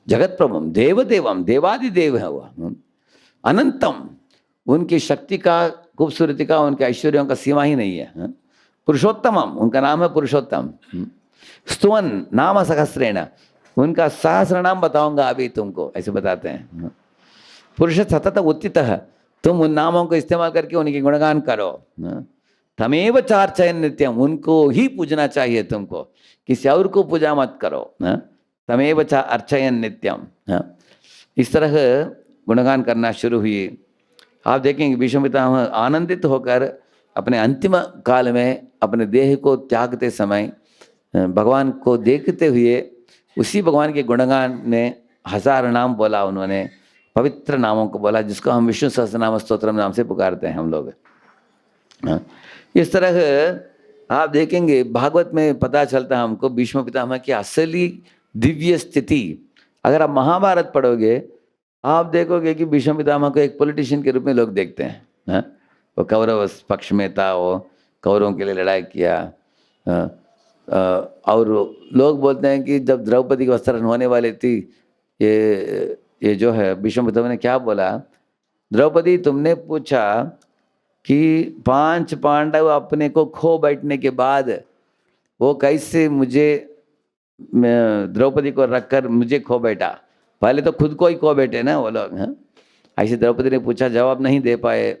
जगत प्रभुम देवदेवम, देवादिदेव है वह। अनंतम, उनकी शक्ति का, खूबसूरती का, उनके ऐश्वर्यों का सीमा ही नहीं है। पुरुषोत्तमम, उनका नाम है पुरुषोत्तम। स्तुवन नाम सहस्रेण, उनका सहस्र नाम बताऊंगा अभी तुमको, ऐसे बताते हैं। पुरुष सतत उत्थित, तुम उन नामों को इस्तेमाल करके उनकी गुणगान करो। तमेव चार्चयन नित्यम, उनको ही पूजना चाहिए तुमको, किसी और को पूजा मत करो। तमेव चा अर्चयन नित्यम, इस तरह गुणगान करना शुरू हुई। आप देखेंगे भीष्म पितामह आनंदित होकर अपने अंतिम काल में अपने देह को त्यागते समय भगवान को देखते हुए उसी भगवान के गुणगान में 1000 नाम बोला उन्होंने, पवित्र नामों को बोला, जिसको हम विष्णु सहस्रनाम स्तोत्रम नाम से पुकारते हैं हम लोग। इस तरह आप देखेंगे भागवत में पता चलता है हमको भीष्म पितामह की असली दिव्य स्थिति। अगर आप महाभारत पढ़ोगे आप देखोगे कि भीष्म पितामह को एक पॉलिटिशियन के रूप में लोग देखते हैं। वो कौरव पक्ष में था, वो कौरवों के लिए लड़ाई किया। और लोग बोलते हैं कि जब द्रौपदी की वस्त्रहरण होने वाली थी, ये जो है भीष्म पितामह ने क्या बोला, द्रौपदी तुमने पूछा कि 5 पांडव अपने को खो बैठने के बाद वो कैसे मुझे, द्रौपदी को रखकर मुझे खो बैठा, पहले तो खुद को ही खो बैठे ना वो लोग। ऐसे द्रौपदी ने पूछा, जवाब नहीं दे पाए,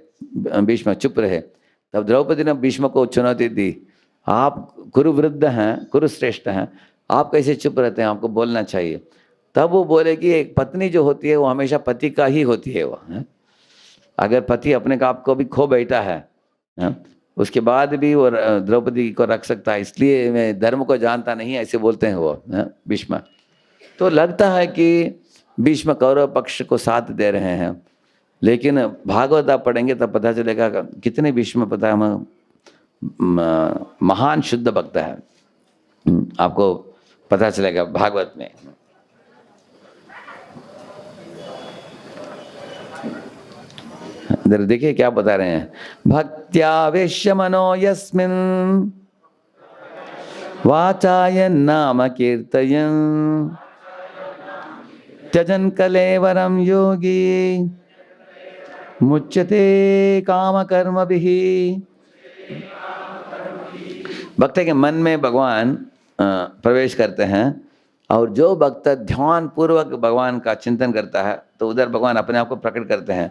भीष्म चुप रहे। तब द्रौपदी ने भीष्म को चुनौती दी, आप कुरुवृद्ध हैं, कुरुश्रेष्ठ हैं, आप कैसे चुप रहते हैं, आपको बोलना चाहिए। तब वो बोले कि एक पत्नी जो होती है वो हमेशा पति का ही होती है। वो अगर पति अपने का आपको भी खो बैठा है, उसके बाद भी वो द्रौपदी को रख सकता है, इसलिए मैं धर्म को जानता नहीं, ऐसे बोलते हैं वो भीष्म। तो लगता है कि भीष्म कौरव पक्ष को साथ दे रहे हैं, लेकिन भागवत आप पढ़ेंगे तब पता चलेगा कितने भीष्म पितामह महान शुद्ध भक्त है, आपको पता चलेगा भागवत में। इधर देखिए क्या बता रहे हैं, भक्त्यावेश्य मनो यस्मिन् वाचायन नाम कीर्तयन् त्यजन कलेवरम योगी मुच्यते काम कर्म भी। भक्त के मन में भगवान प्रवेश करते हैं, और जो भक्त ध्यान पूर्वक भगवान का चिंतन करता है तो उधर भगवान अपने आप को प्रकट करते हैं।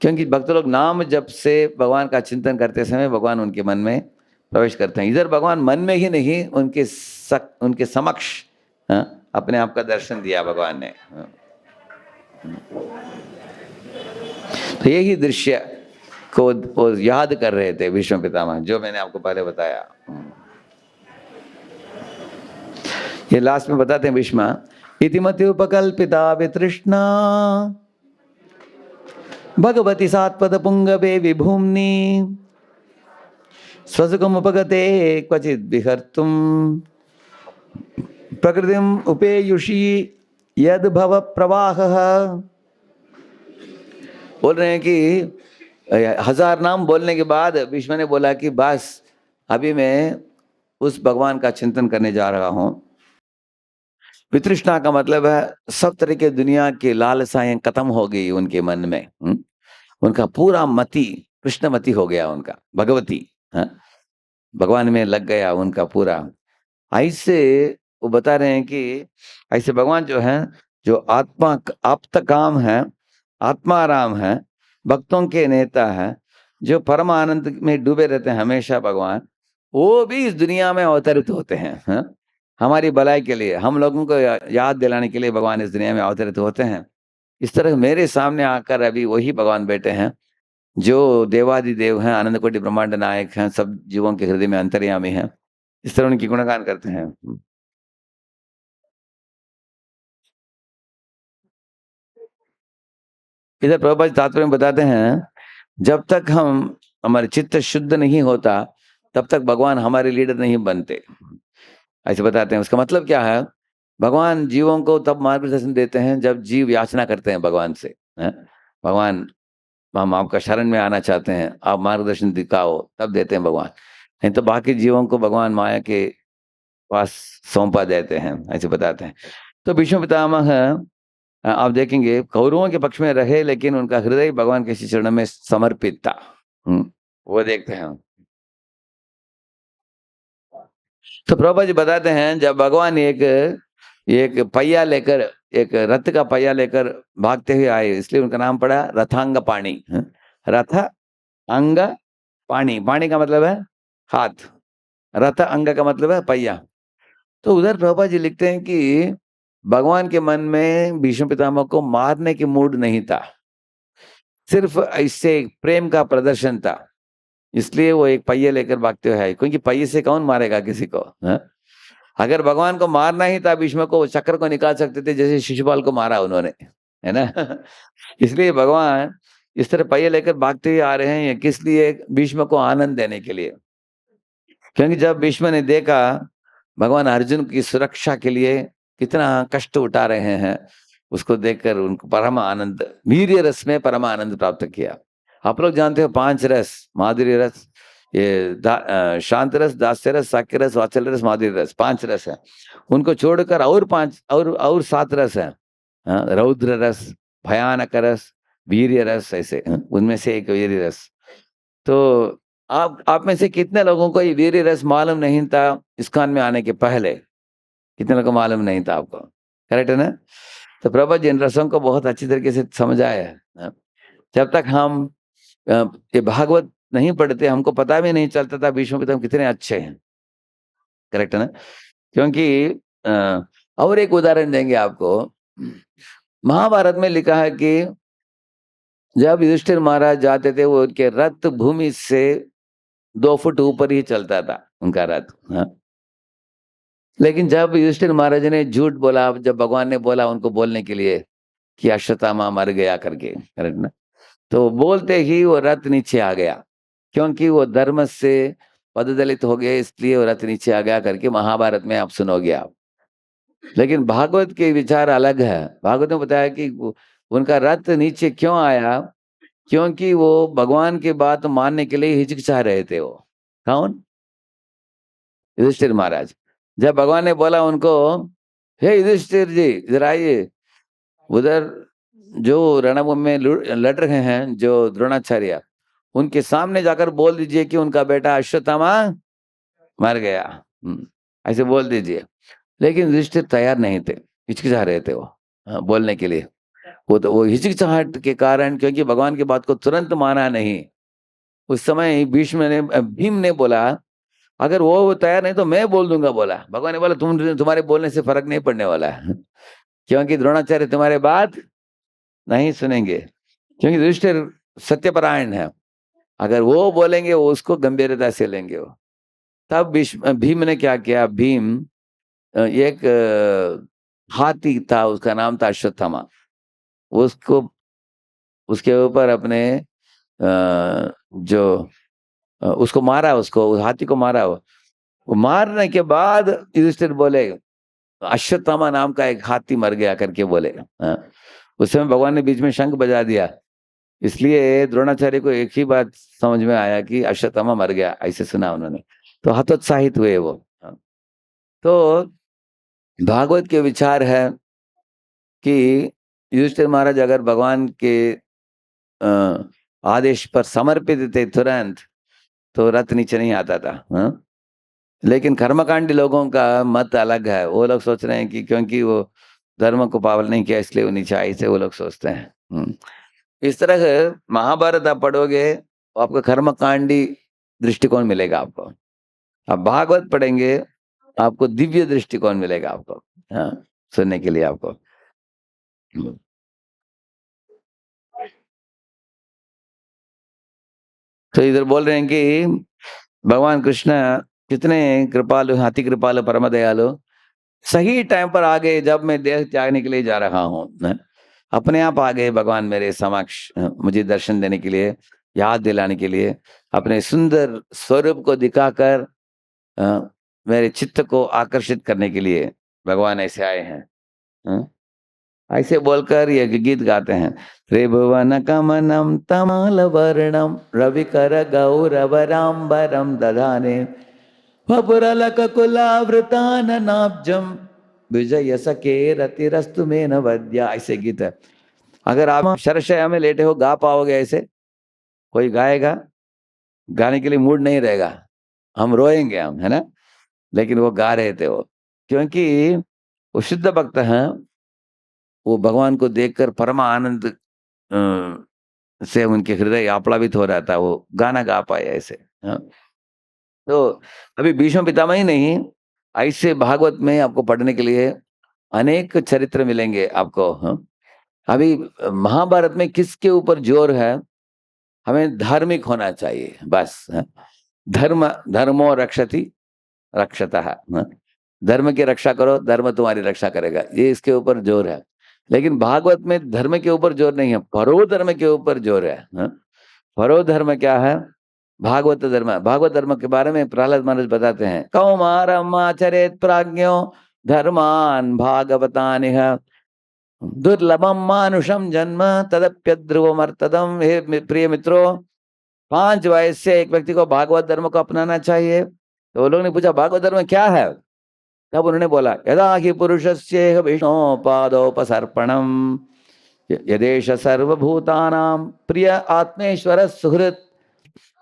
क्योंकि भक्त लोग नाम जप से भगवान का चिंतन करते समय भगवान उनके मन में प्रवेश करते हैं। इधर भगवान मन में ही नहीं, उनके समक्ष अपने आप का दर्शन दिया भगवान ने। तो यही दृश्य को वो याद कर रहे थे भीष्म पितामह, जो मैंने आपको पहले बताया। ये लास्ट में बताते हैं भीष्म, इतिमति उपकल्पिता वितृष्णा भगवती सात्पद पुंगवे विभूम्नि स्वसुखम उपगते क्वचित विहर्तुम प्रकृतिम उपेयुषी यद भव प्रवाह। बोल रहे हैं कि 1000 नाम बोलने के बाद भीष्म ने बोला कि बस अभी मैं उस भगवान का चिंतन करने जा रहा हूं। वितृष्णा का मतलब है सब तरह के दुनिया की लालसाएं खत्म हो गई उनके मन में। उनका पूरा मति कृष्णमति हो गया, उनका भगवती भगवान में लग गया उनका पूरा। ऐसे वो बता रहे हैं कि ऐसे भगवान जो है, जो आत्मा आप्त काम है, आत्माराम है, भक्तों के नेता है, जो परम आनंद में डूबे रहते हैं हमेशा भगवान, वो भी इस दुनिया में अवतरित होते हैं। हमारी भलाई के लिए, हम लोगों को याद दिलाने के लिए भगवान इस दुनिया में अवतरित होते हैं। इस तरह मेरे सामने आकर अभी वही भगवान बैठे हैं जो देवादिदेव हैं, आनंद कोटि ब्रह्मांड नायक हैं, सब जीवों के हृदय में अंतर्यामी हैं। इस तरह उनकी गुणगान करते हैं। इधर प्रभुपाद तात्पर्य में बताते हैं, जब तक हम हमारे चित्त शुद्ध नहीं होता तब तक भगवान हमारे लीडर नहीं बनते, ऐसे बताते हैं। उसका मतलब क्या है? भगवान जीवों को तब मार्गदर्शन देते हैं जब जीव याचना करते हैं भगवान से, हैं? भगवान, हम आपका शरण में आना चाहते हैं, आप मार्गदर्शन दिखाओ, तब देते हैं भगवान। नहीं तो बाकी जीवों को भगवान माया के पास सौंपा देते हैं, ऐसे बताते हैं। तो भीष्म पितामह आप देखेंगे कौरवों के पक्ष में रहे, लेकिन उनका हृदय भगवान के चरणों में समर्पित था। वो देखते हैं। तो प्रभुपाद जी बताते हैं, जब भगवान एक एक पहिया लेकर, एक रथ का पहिया लेकर भागते हुए आए, इसलिए उनका नाम पड़ा रथांग पाणी। रथ अंग पाणी, पाणी का मतलब है हाथ, रथ अंग का मतलब है पहिया। तो उधर प्रभुपाद जी लिखते हैं कि भगवान के मन में भीष्म पितामह को मारने की मूड नहीं था, सिर्फ इससे प्रेम का प्रदर्शन था, इसलिए वो एक पहिए लेकर भागते हुए आए। क्योंकि पहिए से कौन मारेगा किसी को, है? अगर भगवान को मारना ही था भीष्म को, चक्र को निकाल सकते थे, जैसे शिशुपाल को मारा उन्होंने, है ना। इसलिए भगवान इस तरह पहिए लेकर भागते हुए आ रहे हैं, ये किस लिए? भीष्म को आनंद देने के लिए। क्योंकि जब भीष्म ने देखा भगवान अर्जुन की सुरक्षा के लिए कितना कष्ट उठा रहे हैं, उसको देखकर उनको परम आनंद, वीर्य रस में परम आनंद प्राप्त किया। आप लोग जानते हो 5 रस, माधुर्य रस, ये शांत रस, दास्य रस, साक्य रस, वात्सल्य रस, माधुर्य रस, 5 रस है। उनको छोड़कर और 5 और 7 रस है। रौद्र रस, भयानक रस, वीर्य रस, ऐसे उनमें से एक वीर्य रस। तो आप में से कितने लोगों को ये वीर्य रस मालूम नहीं था इस्कॉन में आने के पहले? कितने लोगों को मालूम नहीं था आपको? करेक्ट है ना? तो प्रभुपाद जी इन रसों को बहुत अच्छी तरीके से समझाया है। जब तक हम ये भागवत नहीं पढ़ते, हमको पता भी नहीं चलता था भीष्म पितामह कितने अच्छे हैं। करेक्ट है ना? क्योंकि और एक उदाहरण देंगे आपको। महाभारत में लिखा है कि जब युधिष्ठिर महाराज जाते थे, वो उनके रथ भूमि से 2 फुट ऊपर ही चलता था उनका रथ। लेकिन जब युधिष्ठिर महाराज ने झूठ बोला, जब भगवान ने बोला उनको बोलने के लिए कि अश्वत्थामा मर गया करके, करेक्ट ना, तो बोलते ही वो रथ नीचे आ गया, क्योंकि वो धर्म से पददलित हो गए, इसलिए वो रथ नीचे आ गया करके महाभारत में आप सुनोगे आप। लेकिन भागवत के विचार अलग है। भागवत में बताया कि उनका रथ नीचे क्यों आया, क्योंकि वो भगवान की बात मानने के लिए हिचकिचा रहे थे। वो कौन? युधिष्ठिर महाराज। जब भगवान ने बोला उनको, हे युधिष्ठिर जी इधर आइए, उधर जो रणभूमि में लड़ रहे हैं जो द्रोणाचार्य, उनके सामने जाकर बोल दीजिए कि उनका बेटा अश्वत्थामा मर गया। ऐसे बोल दीजिए। लेकिन युधिष्ठिर तैयार नहीं थे, हिचकिचा रहे थे वो बोलने के लिए। वो हिचकिचाहट के कारण, क्योंकि भगवान की बात को तुरंत माना नहीं। उस समय भीम ने बोला, अगर वो तैयार नहीं तो मैं बोल दूंगा बोला। भगवान ने बोला, तुम्हारे बोलने से फर्क नहीं पड़ने वाला है, क्योंकि द्रोणाचार्य तुम्हारे बात नहीं सुनेंगे, क्योंकि युधिष्ठिर सत्यपरायण है। अगर वो बोलेंगे वो उसको गंभीरता से लेंगे वो। तब भीम ने क्या किया? भीम एक हाथी था, उसका नाम था अश्वत्थामा, उसको उसके ऊपर अपने जो उसको मारा, उसको हाथी को मारा। वो मारने के बाद युधिष्ठिर बोले, अश्वत्थामा नाम का एक हाथी मर गया करके बोले। उस समय भगवान ने बीच में शंख बजा दिया, इसलिए द्रोणाचार्य को एक ही बात समझ में आया कि अश्वत्थामा मर गया, ऐसे सुना उन्होंने, तो हतोत्साहित हुए वो। तो भागवत के विचार है कि युधिष्ठिर महाराज अगर भगवान के आदेश पर समर्पित थे तुरंत, तो रथ नीचे नहीं आता था। लेकिन कर्मकांडी लोगों का मत अलग है। वो लोग सोच रहे हैं कि क्योंकि वो धर्म को पावन नहीं किया इसलिए वो नीचे आई, से वो लोग सोचते हैं। इस तरह से महाभारत आप पढ़ोगे तो आपको कर्मकांडी दृष्टिकोण मिलेगा आपको। आप भागवत पढ़ेंगे आपको दिव्य दृष्टिकोण मिलेगा आपको, सुनने के लिए आपको। तो इधर बोल रहे हैं कि भगवान कृष्ण कितने कृपालु, अति कृपालु, परम दयालु। सही टाइम पर आ गए, जब मैं देह त्यागने के लिए जा रहा हूँ, अपने आप आ गए भगवान मेरे समक्ष मुझे दर्शन देने के लिए। याद दिलाने के लिए, अपने सुंदर स्वरूप को दिखाकर मेरे चित्त को आकर्षित करने के लिए भगवान ऐसे आए हैं। ऐसे बोलकर ये गीत गाते हैं। त्रिभुवन कमनम तमाल वर्णम रविकर गौरवराम्बरम दधाने वपुरलक कुलावृताननाब्जम विजय सके रतिरस्तु में न वद्या। ऐसे गीत है। अगर आप शरशया में लेटे हो गा पाओगे ऐसे? कोई गाएगा? गाने के लिए मूड नहीं रहेगा, हम रोएंगे, हम, है ना? लेकिन वो गा रहे थे वो, क्योंकि वो शुद्ध भक्त हैं। वो भगवान को देखकर परम आनंद से उनके हृदय आप्लावित हो रहा था, वो गाना गा पाए ऐसे। हाँ। तो अभी भीष्म पितामह ही नहीं, ऐसे भागवत में आपको पढ़ने के लिए अनेक चरित्र मिलेंगे आपको। हाँ। अभी महाभारत में किसके ऊपर जोर है? हमें धार्मिक होना चाहिए बस। हाँ। धर्मो रक्षति रक्षतः। हाँ। धर्म की रक्षा करो, धर्म तुम्हारी रक्षा करेगा, ये इसके ऊपर जोर है। लेकिन भागवत में धर्म के ऊपर जोर नहीं है, परो धर्म के ऊपर जोर है। परो धर्म क्या है? भागवत धर्म। भागवत धर्म के बारे में प्रहलाद महाराज बताते हैं, कौमारम आचरेत प्राज्ञो धर्मान भागवतानिह दुर्लभम मानुषम जन्म तदप्यध्रुवमर्तदम। हे प्रिय मित्रों, 5 वयस से एक व्यक्ति को भागवत धर्म को अपनाना चाहिए। तो लोगों ने पूछा भागवत धर्म क्या है? तब उन्होंने बोला, यदा हि पुरुषस्य विष्णोपादोपसर्पणम यदेश सर्वभूतानां प्रिय आत्मेश्वर सुहृत।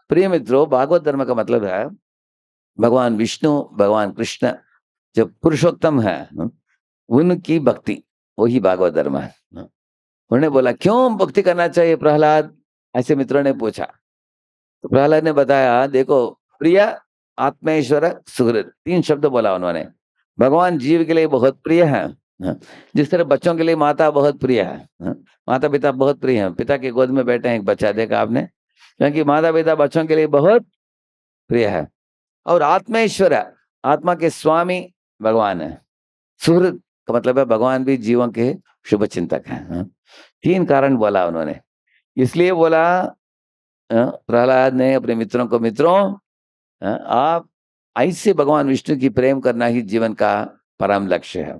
प्रिय मित्रों, भागवत धर्म का मतलब है भगवान विष्णु, भगवान कृष्ण जो पुरुषोत्तम है, उनकी भक्ति, वही भागवत धर्म है। उन्होंने बोला क्यों भक्ति करना चाहिए प्रहलाद? ऐसे मित्रों ने पूछा। तो प्रहलाद ने बताया, देखो, प्रिय आत्मेश्वर सुहृत, 3 शब्द बोला उन्होंने। भगवान जीव के लिए बहुत प्रिय है, जिस तरह बच्चों के लिए माता बहुत प्रिय है। माता पिता बहुत प्रिय हैं। पिता की गोद में बैठे हैं एक बच्चा, देखा आपने? क्योंकि माता पिता बच्चों के लिए बहुत प्रिय है। और आत्मेश्वर, आत्मा के स्वामी भगवान है। सुहृद का मतलब है भगवान भी जीवों के शुभ चिंतक हैं। 3 कारण बोला उन्होंने। इसलिए बोला प्रहलाद ने अपने मित्रों को, मित्रों आप ऐसे भगवान विष्णु की प्रेम करना ही जीवन का परम लक्ष्य है।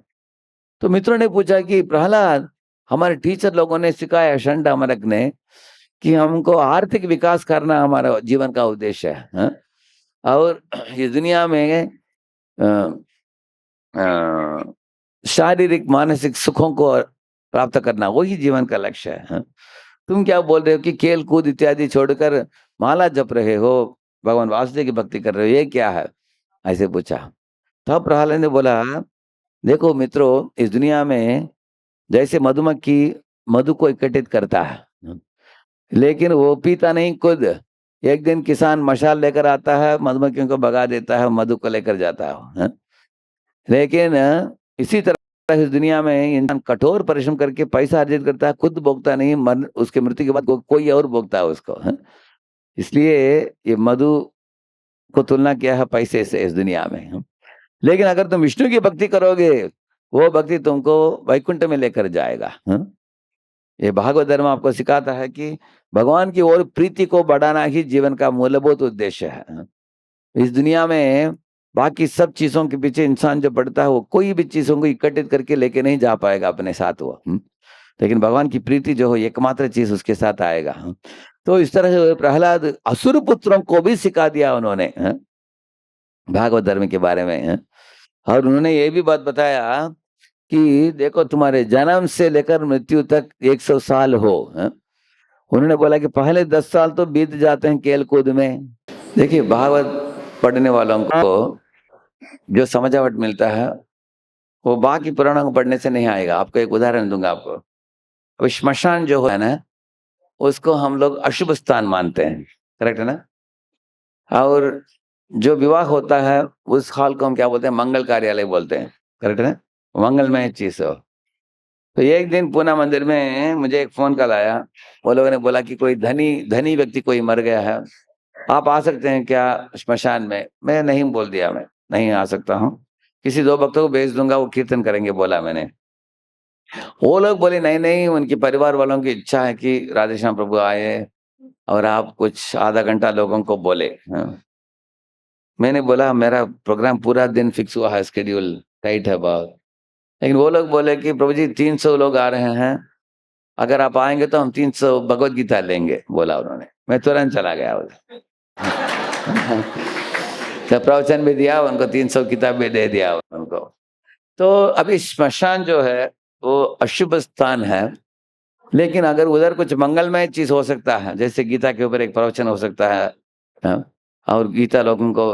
तो मित्रों ने पूछा कि प्रहलाद, हमारे टीचर लोगों ने सिखाया, शंड अमरक ने, कि हमको आर्थिक विकास करना हमारा जीवन का उद्देश्य है। और इस दुनिया में शारीरिक मानसिक सुखों को प्राप्त करना वही जीवन का लक्ष्य है। तुम क्या बोल रहे हो कि खेल कूद इत्यादि छोड़कर माला जप रहे हो, भगवान वासुदेव की भक्ति कर रहे हो, ये क्या है? ऐसे पूछा। तब प्रहलाद ने बोला, देखो मित्रों, इस दुनिया में जैसे मधुमक्खी मधु को इकट्ठित करता है, लेकिन वो पीता नहीं खुद। एक दिन किसान मशाल लेकर आता है, मधुमक्खियों को भगा देता है, मधु को लेकर जाता है। लेकिन इसी तरह इस दुनिया में इंसान कठोर परिश्रम करके पैसा अर्जित करता है, खुद भोगता नहीं, उसके मृत्यु के बाद कोई और भोगता है उसको। इसलिए ये मधु को तुलना किया है पैसे से इस दुनिया में। लेकिन अगर तुम विष्णु की भक्ति करोगे, वो भक्ति तुमको वैकुंठ में लेकर जाएगा। ये भागवत धर्म आपको सिखाता है कि भगवान की ओर प्रीति को बढ़ाना ही जीवन का मूलभूत उद्देश्य है। इस दुनिया में बाकी सब चीजों के पीछे इंसान जो बढ़ता है, वो कोई भी चीजों को इकट्ठित करके लेके नहीं जा पाएगा अपने साथ वो। लेकिन भगवान की प्रीति जो हो, एकमात्र चीज उसके साथ आएगा। तो इस तरह से प्रहलाद असुर पुत्रों को भी सिखा दिया उन्होंने भागवत धर्म के बारे में। और उन्होंने ये भी बात बताया कि देखो, तुम्हारे जन्म से लेकर मृत्यु तक 100 साल हो। उन्होंने बोला कि पहले 10 साल तो बीत जाते हैं खेल कूद में। देखिए, भागवत पढ़ने वालों को जो समझावट मिलता है वो बाकी पुराणों को पढ़ने से नहीं आएगा। आपको एक उदाहरण दूंगा आपको। अब श्मशान जो है ना, उसको हम लोग अशुभ स्थान मानते हैं, करेक्ट है ना? और जो विवाह होता है उस हॉल को हम क्या बोलते हैं? मंगल कार्यालय बोलते हैं, करेक्ट है ना? मंगलमय चीज हो। तो एक दिन पूना मंदिर में मुझे एक फोन कॉल आया। वो लोगों ने बोला कि कोई धनी व्यक्ति कोई मर गया है, आप आ सकते हैं क्या श्मशान में? मैं नहीं बोल दिया, मैं नहीं आ सकता हूँ, किसी 2 भक्तों को भेज दूंगा, वो कीर्तन करेंगे, बोला मैंने। वो लोग बोले नहीं नहीं, उनके परिवार वालों की इच्छा है कि राधेश्याम प्रभु आए, और आप कुछ आधा घंटा लोगों को बोले। हाँ। मैंने बोला मेरा प्रोग्राम पूरा दिन फिक्स हुआ है, शेड्यूल टाइट है बहुत। लेकिन वो लोग बोले कि प्रभु जी 300 लोग आ रहे हैं, अगर आप आएंगे तो हम 300 भगवत गीता लेंगे, बोला उन्होंने। मैं तुरंत चला गया उधर। तो प्रवचन भी दिया उनको, 300 किताब भी दे दिया उनको। तो अभी श्मशान जो है वो अशुभ स्थान है, लेकिन अगर उधर कुछ मंगलमय चीज हो सकता है, जैसे गीता के ऊपर एक प्रवचन हो सकता है, हाँ, और गीता लोगों को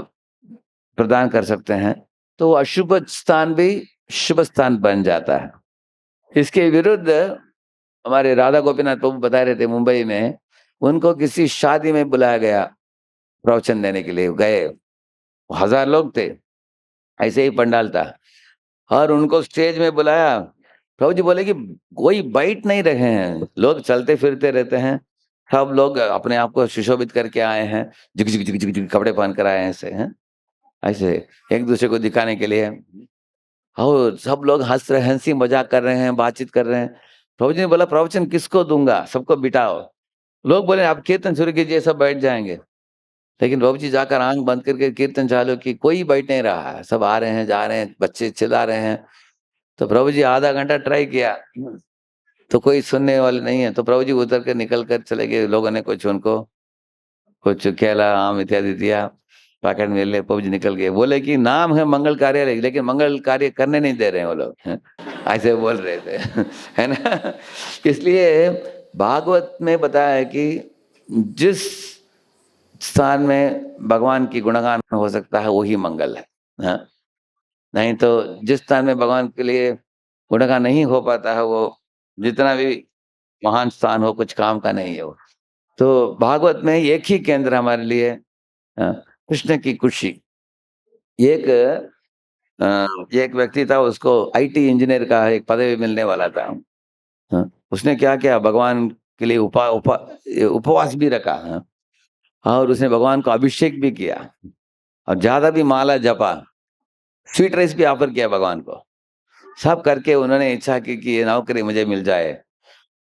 प्रदान कर सकते हैं, तो अशुभ स्थान भी शुभ स्थान बन जाता है। इसके विरुद्ध हमारे राधा गोपीनाथ प्रभु बता रहे थे, मुंबई में उनको किसी शादी में बुलाया गया प्रवचन देने के लिए, गए 1000 लोग थे, ऐसे ही पंडाल था, और उनको स्टेज में बुलाया। प्रभु जी बोले कि कोई बैठ नहीं रहे हैं, लोग चलते फिरते रहते हैं, सब लोग अपने आप को सुशोभित करके आए हैं, झिक झिक झिक झिक झिक कपड़े पहन कर आए हैं, ऐसे हैं, ऐसे एक दूसरे को दिखाने के लिए, और सब लोग हंस रहे, हंसी मजाक कर रहे हैं, बातचीत कर रहे हैं। प्रभु जी ने बोला प्रवचन किसको दूंगा, सबको बिठाओ। लोग बोले आप कीर्तन शुरू कीजिए, सब बैठ जाएंगे। लेकिन प्रभु जी जाकर आंख बंद करके कीर्तन चालू की, कोई बैठ नहीं रहा है, सब आ रहे हैं जा रहे हैं, बच्चे चिल्ला रहे हैं। तो प्रभु जी आधा घंटा ट्राई किया, तो कोई सुनने वाले नहीं है, तो प्रभु जी उतर के निकल कर चले गए। लोगों ने कुछ उनको कुछ केला आम इत्यादि दिया, पैकेट में ले, प्रभु जी निकल गए। बोले कि नाम है मंगल कार्यालय, लेकिन मंगल कार्य करने नहीं दे रहे हैं वो लोग, हैं? ऐसे बोल रहे थे। है ना। इसलिए भागवत में बताया है कि जिस स्थान में भगवान की गुणगान हो सकता है वही मंगल है, हाँ? नहीं तो जिस स्थान में भगवान के लिए गुणगान नहीं हो पाता है, वो जितना भी महान स्थान हो, कुछ काम का नहीं है वो। तो भागवत में एक ही केंद्र हमारे लिए, कृष्ण की खुशी। एक एक व्यक्ति था, उसको आईटी इंजीनियर का एक पदवी मिलने वाला था, हाँ? उसने क्या किया, भगवान के लिए उपवास भी रखा, हाँ? और उसने भगवान को अभिषेक भी किया, और ज्यादा भी माला जपा, स्वीट राइस भी ऑफर किया भगवान को। सब करके उन्होंने इच्छा की कि ये नौकरी मुझे मिल जाए।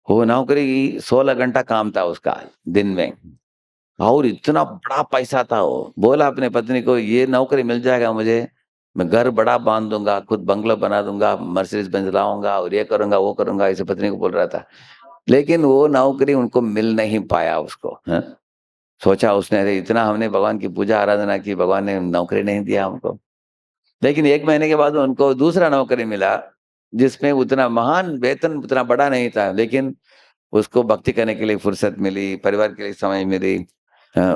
वो नौकरी 16 घंटा काम था उसका दिन में, और इतना बड़ा पैसा था। वो बोला अपने पत्नी को, ये नौकरी मिल जाएगा मुझे, मैं घर बड़ा बांध दूंगा, खुद बंगला बना दूंगा, मर्सिडीज बेंज लाऊंगा, और ये करूंगा वो करूंगा, ऐसे पत्नी को बोल रहा था। लेकिन वो नौकरी उनको मिल नहीं पाया उसको, है? सोचा उसने, अरे इतना हमने भगवान की पूजा आराधना की, भगवान ने नौकरी नहीं दिया हमको। लेकिन 1 महीने के बाद उनको दूसरा नौकरी मिला, जिसमें उतना महान वेतन उतना बड़ा नहीं था, लेकिन उसको भक्ति करने के लिए फुर्सत मिली, परिवार के लिए समय मिली।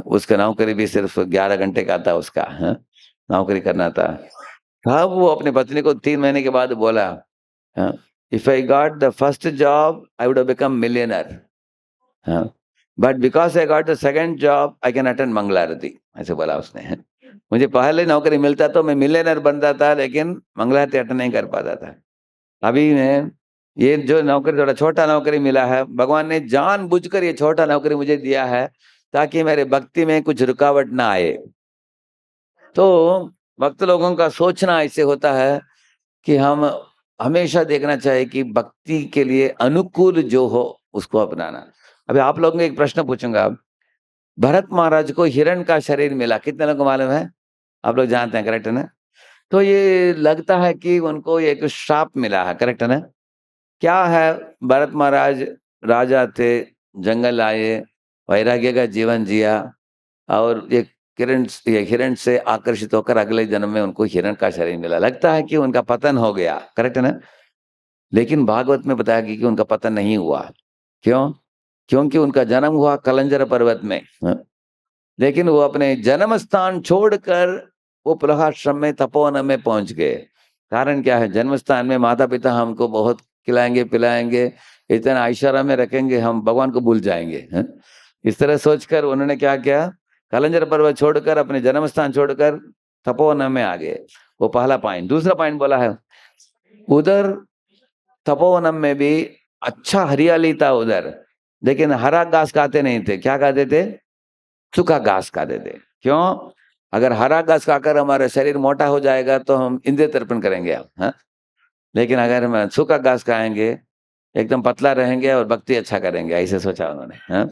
उसका नौकरी भी सिर्फ 11 घंटे का था उसका, नौकरी करना था। तब वो अपनी पत्नी को 3 महीने के बाद बोला, if I got the first job I would have become millionaire, but because I got the second job I can attend mangal aarti, ऐसे बोला उसने। मुझे पहले नौकरी मिलता तो मैं मिलियनर बनता था, लेकिन मंगल आरती अटेंड नहीं कर पाता था। अभी मैं ये जो नौकरी, थोड़ा छोटा नौकरी मिला है, भगवान ने जानबूझकर ये छोटा नौकरी मुझे दिया है, ताकि मेरे भक्ति में कुछ रुकावट ना आए। तो भक्त लोगों का सोचना ऐसे होता है कि हम हमेशा देखना चाहिए कि भक्ति के लिए अनुकूल जो हो उसको अपनाना। अभी आप लोगों को एक प्रश्न पूछूंगा, भरत महाराज को हिरण का शरीर मिला, कितने लोगों को मालूम है? आप लोग जानते हैं, करेक्ट है ना? तो ये लगता है कि उनको एक श्राप मिला है, करेक्ट है ना? क्या है, भरत महाराज राजा थे, जंगल आए, वैराग्य का जीवन जिया, और ये हिरण से आकर्षित होकर अगले जन्म में उनको हिरण का शरीर मिला। लगता है कि उनका पतन हो गया, करेक्ट है ना? लेकिन भागवत में बताया कि उनका पतन नहीं हुआ। क्यों? क्योंकि उनका जन्म हुआ कलंजर पर्वत में, लेकिन वो अपने जन्म स्थान छोड़कर वो प्रहाश्रम में तपोवन में पहुंच गए। कारण क्या है? जन्म स्थान में माता पिता हमको बहुत खिलाएंगे पिलाएंगे, इतना ऐश्वर्य में रखेंगे, हम भगवान को भूल जाएंगे, हैं? इस तरह सोचकर उन्होंने क्या किया, कलंजर पर्वत छोड़कर, अपने जन्म स्थान छोड़कर तपोवन में आ गए। वो पहला पॉइंट। दूसरा पॉइंट बोला है, उधर तपोवनम में भी अच्छा हरियाली था उधर, लेकिन हरा घास खाते नहीं थे। क्या खाते थे? सूखा घास खाते थे। क्यों? अगर हरा घास खाकर हमारा शरीर मोटा हो जाएगा तो हम इंद्रिय तर्पण करेंगे आप, हाँ? लेकिन अगर हम सूखा घास खाएंगे, एकदम पतला रहेंगे और भक्ति अच्छा करेंगे, ऐसे सोचा उन्होंने, हाँ?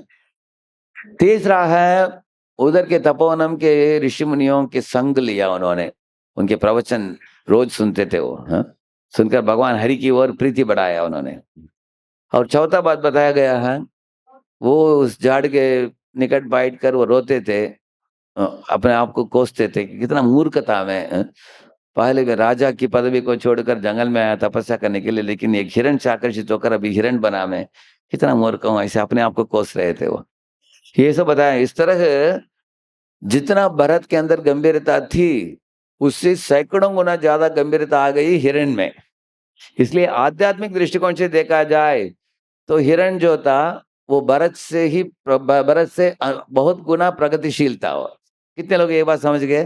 तीसरा है उधर के तपोवनम के ऋषि मुनियों के संग लिया उन्होंने, उनके प्रवचन रोज सुनते थे वो, हाँ? सुनकर भगवान हरि की ओर प्रीति बढ़ाया उन्होंने। और चौथा बात बताया गया है, वो उस झाड़ के निकट बैठ कर वो रोते थे, अपने आप को कोसते थे कि कितना मूर्ख था मैं, पहले मैं राजा की पदवी को छोड़कर जंगल में आया तपस्या करने के लिए, लेकिन एक हिरण से आकर्षित होकर अभी हिरण बना मैं, कितना मूर्ख हूं, ऐसे अपने आप को कोस रहे थे वो। ये सब बताया। इस तरह जितना भरत के अंदर गंभीरता थी उससे सैकड़ों गुना ज्यादा गंभीरता आ गई हिरण में। इसलिए आध्यात्मिक दृष्टिकोण से देखा जाए तो हिरण जो था वो भरत से बहुत गुना प्रगतिशील था वो। कितने लोग ये बात समझ गए?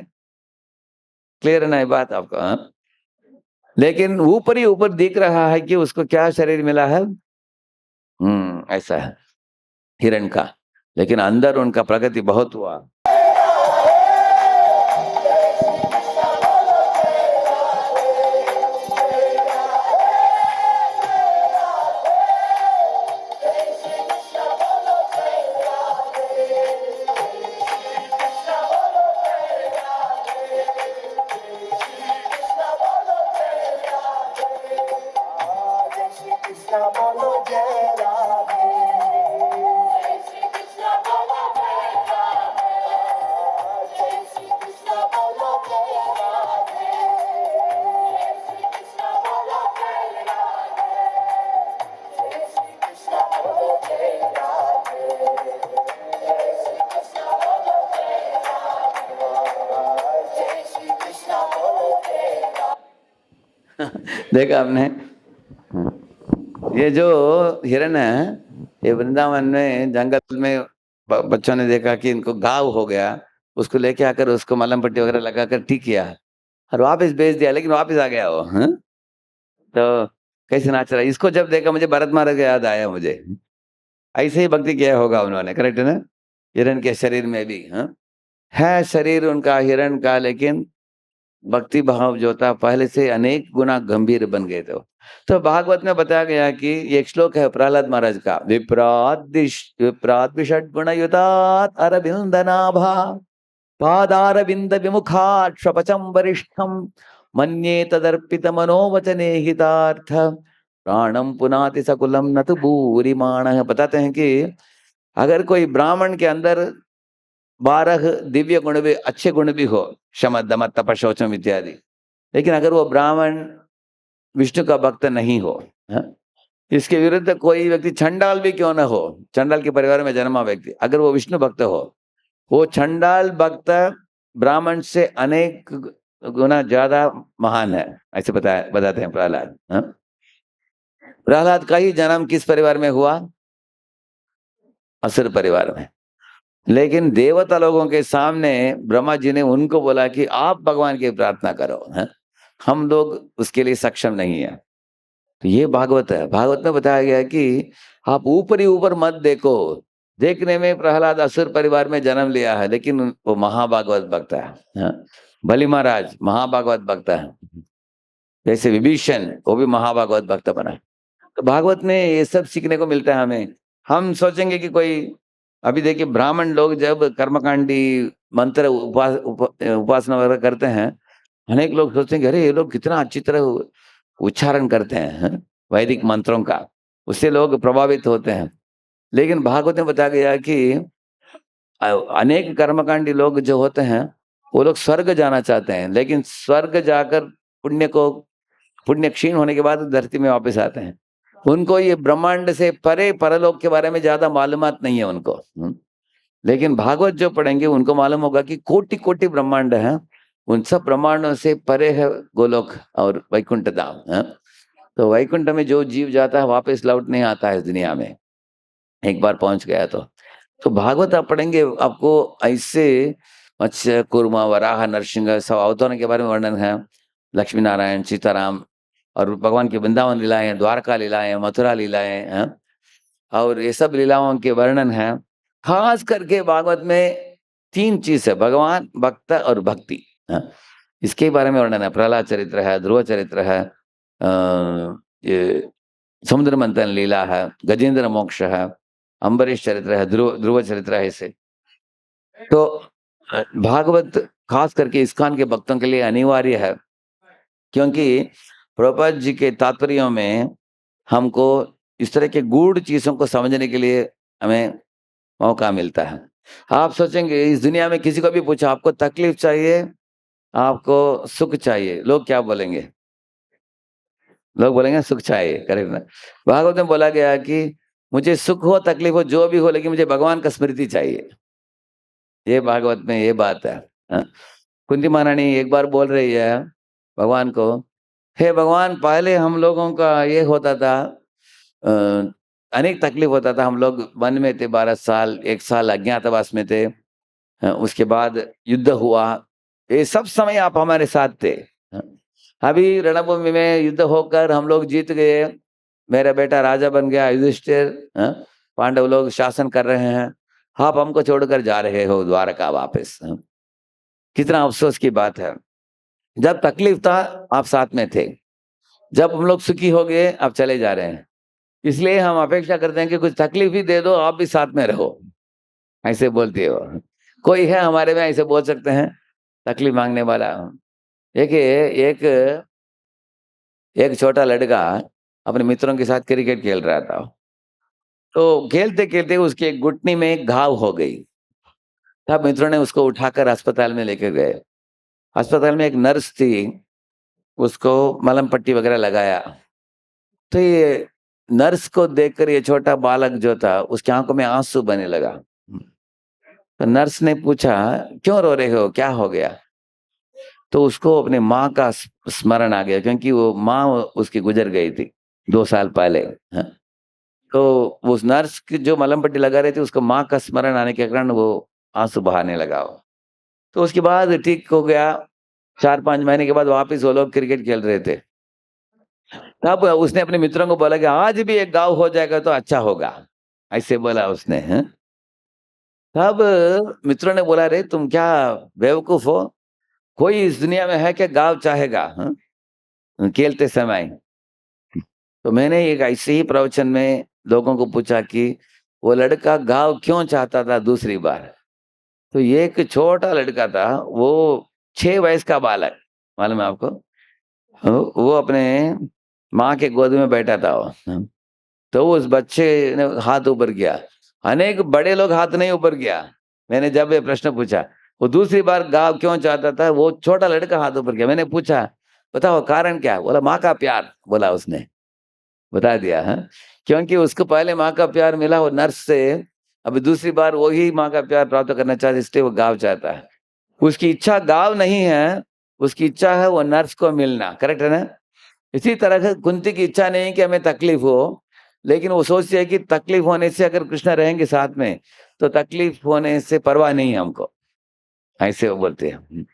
क्लियर है ना ये बात आपको? हाँ? लेकिन ऊपर ही ऊपर दिख रहा है कि उसको क्या शरीर मिला है, ऐसा है हिरण का, लेकिन अंदर उनका प्रगति बहुत हुआ। देखा आपने? ये जो हिरण है ये वृंदावन में जंगल में बच्चों ने देखा कि इनको घाव हो गया, उसको लेके आकर उसको मलहम पट्टी वगैरह लगाकर ठीक किया और वापस भेज दिया, लेकिन वापस आ गया वो, हाँ? तो कैसे नाच रहा है, इसको जब देखा मुझे भरत महाराज का याद आया मुझे। ऐसे ही भक्ति किया होगा उन्होंने, करेक्ट है ना? हिरण के शरीर में भी, हाँ? है शरीर उनका हिरण का, लेकिन भक्ति भाव जो था पहले से अनेक गुना गंभीर बन गए थे। तो भागवत में बताया गया कि एक श्लोक है प्रहलाद महाराज का, विप्राद विषड गुण युतात अरविंद नाभा पादारविंद विमुखात् स्वपचम वरिष्ठम मन्ये तदर्पित मनोवचने हितार्थ प्राणम पुनाति सकुलम न तो भूरिमाण। बताते हैं कि अगर कोई ब्राह्मण के अंदर 12 दिव्य गुण भी, अच्छे गुण भी हो, शम दम तप शौचम इत्यादि, लेकिन अगर वो ब्राह्मण विष्णु का भक्त नहीं हो, हाँ? इसके विरुद्ध कोई व्यक्ति चंडाल भी क्यों ना हो, चंडाल के परिवार में जन्मा व्यक्ति, अगर वो विष्णु भक्त हो, वो चंडाल भक्त ब्राह्मण से अनेक गुना ज्यादा महान है, ऐसे बताते हैं प्रहलाद, हाँ? प्रहलाद का ही जन्म किस परिवार में हुआ? असुर परिवार में। लेकिन देवता लोगों के सामने ब्रह्मा जी ने उनको बोला कि आप भगवान की प्रार्थना करो, है? हम लोग उसके लिए सक्षम नहीं है। तो ये भागवत है। भागवत में बताया गया है कि आप ऊपर ही ऊपर मत देखो। देखने में प्रहलाद असुर परिवार में जन्म लिया है, लेकिन वो महाभागवत भक्त है, हाँ? बलि महाराज महाभागवत भक्त है, जैसे विभीषण वो भी महाभागवत भक्त बना। तो भागवत में ये सब सीखने को मिलता है हमें। हम सोचेंगे कि कोई, अभी देखिए ब्राह्मण लोग जब कर्मकांडी मंत्र उपासना वगैरह करते हैं, अनेक लोग सोचते हैं कि अरे ये लोग कितना अच्छी तरह उच्चारण करते हैं, हाँ? वैदिक मंत्रों का, उससे लोग प्रभावित होते हैं। लेकिन भागवत में बताया गया कि अनेक कर्मकांडी लोग जो होते हैं वो लोग स्वर्ग जाना चाहते हैं, लेकिन स्वर्ग जाकर पुण्य क्षीण होने के बाद धरती में वापस आते हैं। उनको ये ब्रह्मांड से परे परलोक के बारे में ज्यादा मालूमात नहीं है उनको, लेकिन भागवत जो पढ़ेंगे उनको मालूम होगा कि कोटि कोटि ब्रह्मांड है, उन सब ब्रह्मांडों से परे है गोलोक और वैकुंठ धाम, है? तो वैकुंठ में जो जीव जाता है वापस लौट नहीं आता है इस दुनिया में, एक बार पहुंच गया तो भागवत आप पढ़ेंगे आपको ऐसे मत्स्य कूर्मा वराह नरसिंह सब अवतारों के बारे में वर्णन है, लक्ष्मी नारायण सीताराम और भगवान की वृंदावन लीलाएं, द्वारका लीलाएं, मथुरा लीलाएं, हैं? और ये सब लीलाओं के वर्णन है। खास करके भागवत में 3 चीज है, भगवान, भक्त और भक्ति, हाँ? इसके बारे में वर्णन है। प्रहलाद चरित्र है, ध्रुव चरित्र है, ये समुद्र मंथन लीला है, गजेंद्र मोक्ष है, अम्बरीश चरित्र है, ध्रुव चरित्र है ऐसे। तो भागवत खास करके इस्कॉन के भक्तों के लिए अनिवार्य है, क्योंकि प्रभुपाद जी के तात्पर्यों में हमको इस तरह के गूढ़ चीजों को समझने के लिए हमें मौका मिलता है। आप सोचेंगे इस दुनिया में किसी को भी पूछो आपको तकलीफ चाहिए, आपको सुख चाहिए, लोग क्या बोलेंगे? लोग बोलेंगे सुख चाहिए, करेक्ट ना? भागवत में बोला गया कि मुझे सुख हो तकलीफ हो जो भी हो, लेकिन मुझे भगवान का स्मृति चाहिए। ये भागवत में ये बात है। हाँ? कुंती महारानी एक बार बोल रही है भगवान को, हे भगवान, पहले हम लोगों का ये होता था, अनेक तकलीफ होता था, हम लोग वन में थे 12 साल, 1 साल अज्ञातवास में थे, उसके बाद युद्ध हुआ, ये सब समय आप हमारे साथ थे। अभी रणभूमि में युद्ध होकर हम लोग जीत गए, मेरा बेटा राजा बन गया युधिष्ठिर, पांडव लोग शासन कर रहे हैं, आप हमको छोड़कर जा रहे हो द्वारका वापस। कितना अफसोस की बात है। जब तकलीफ था आप साथ में थे, जब हम लोग सुखी हो गए आप चले जा रहे हैं। इसलिए हम अपेक्षा करते हैं कि कुछ तकलीफ ही दे दो, आप भी साथ में रहो, ऐसे बोलते हो। कोई है हमारे में ऐसे बोल सकते हैं तकलीफ मांगने वाला? एक एक छोटा लड़का अपने मित्रों के साथ क्रिकेट खेल रहा था, तो खेलते खेलते उसके घुटने में एक घाव हो गई। तब मित्रों ने उसको उठाकर अस्पताल में लेकर गए। अस्पताल में एक नर्स थी, उसको मलहम पट्टी वगैरह लगाया। तो ये नर्स को देखकर ये छोटा बालक जो था उसकी आंखों में आंसू बहने लगा। तो नर्स ने पूछा, क्यों रो रहे हो, क्या हो गया? तो उसको अपने माँ का स्मरण आ गया, क्योंकि वो माँ उसकी गुजर गई थी 2 साल पहले। हाँ? तो उस नर्स की जो मलहम पट्टी लगा रही थी, उसको माँ का स्मरण आने के कारण वो आंसू बहाने लगा। तो उसके बाद ठीक हो गया। 4-5 महीने के बाद वापस वो लोग क्रिकेट खेल रहे थे। तब उसने अपने मित्रों को बोला कि आज भी एक गाँव हो जाएगा तो अच्छा होगा, ऐसे बोला उसने। हाँ? तब मित्रों ने बोला, रे तुम क्या बेवकूफ हो, कोई इस दुनिया में है क्या गाँव चाहेगा? हाँ? खेलते समय। तो मैंने एक ऐसे ही प्रवचन में लोगों को पूछा कि वो लड़का गाँव क्यों चाहता था दूसरी बार? तो ये एक छोटा लड़का था, वो 6 वयस का बालक, मालूम है आपको? वो अपने माँ के गोद में बैठा था वो। तो उस बच्चे ने हाथ ऊपर किया, अनेक बड़े लोग हाथ नहीं ऊपर किया। मैंने जब ये प्रश्न पूछा वो दूसरी बार गाँव क्यों चाहता था, वो छोटा लड़का हाथ ऊपर किया। मैंने पूछा बताओ कारण क्या? बोला माँ का प्यार, बोला उसने, बता दिया। हाँ? क्योंकि उसको पहले माँ का प्यार मिला वो नर्स से, अभी दूसरी बार वही माँ का प्यार प्राप्त करना चाहता है, इसलिए वो गाँव चाहता है। उसकी इच्छा गाँव नहीं है, उसकी इच्छा है वो नर्स को मिलना, करेक्ट है ना? इसी तरह से कुंती की इच्छा नहीं कि हमें तकलीफ हो, लेकिन वो सोचती है कि तकलीफ होने से अगर कृष्ण रहेंगे साथ में तो तकलीफ होने से परवाह नहीं है हमको, ऐसे वो बोलते हैं।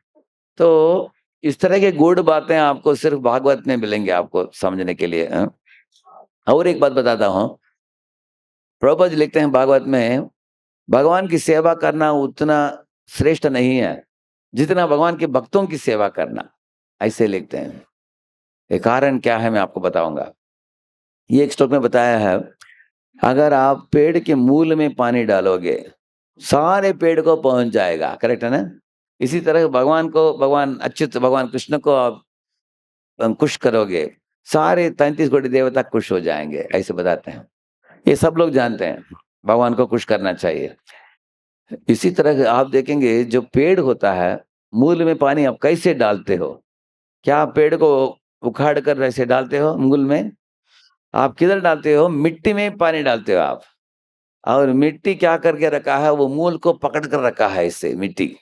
तो इस तरह के गूढ़ बातें आपको सिर्फ भागवत में मिलेंगे आपको समझने के लिए। हाँ? और एक बात बताता हूँ, प्रभुपाद जी लिखते हैं भागवत में, भगवान की सेवा करना उतना श्रेष्ठ नहीं है जितना भगवान के भक्तों की सेवा करना, ऐसे लिखते हैं। ये कारण क्या है मैं आपको बताऊंगा। ये एक श्लोक में बताया है, अगर आप पेड़ के मूल में पानी डालोगे सारे पेड़ को पहुंच जाएगा, करेक्ट है ना? इसी तरह भगवान को, भगवान अच्युत भगवान कृष्ण को आप खुश करोगे, सारे 33 कोटि देवता खुश हो जाएंगे, ऐसे बताते हैं। ये सब लोग जानते हैं भगवान को खुश करना चाहिए। इसी तरह आप देखेंगे जो पेड़ होता है, मूल में पानी आप कैसे डालते हो? क्या आप पेड़ को उखाड़ कर ऐसे डालते हो मूल में? आप किधर डालते हो? मिट्टी में पानी डालते हो आप। और मिट्टी क्या करके रखा है, वो मूल को पकड़ कर रखा है इससे मिट्टी।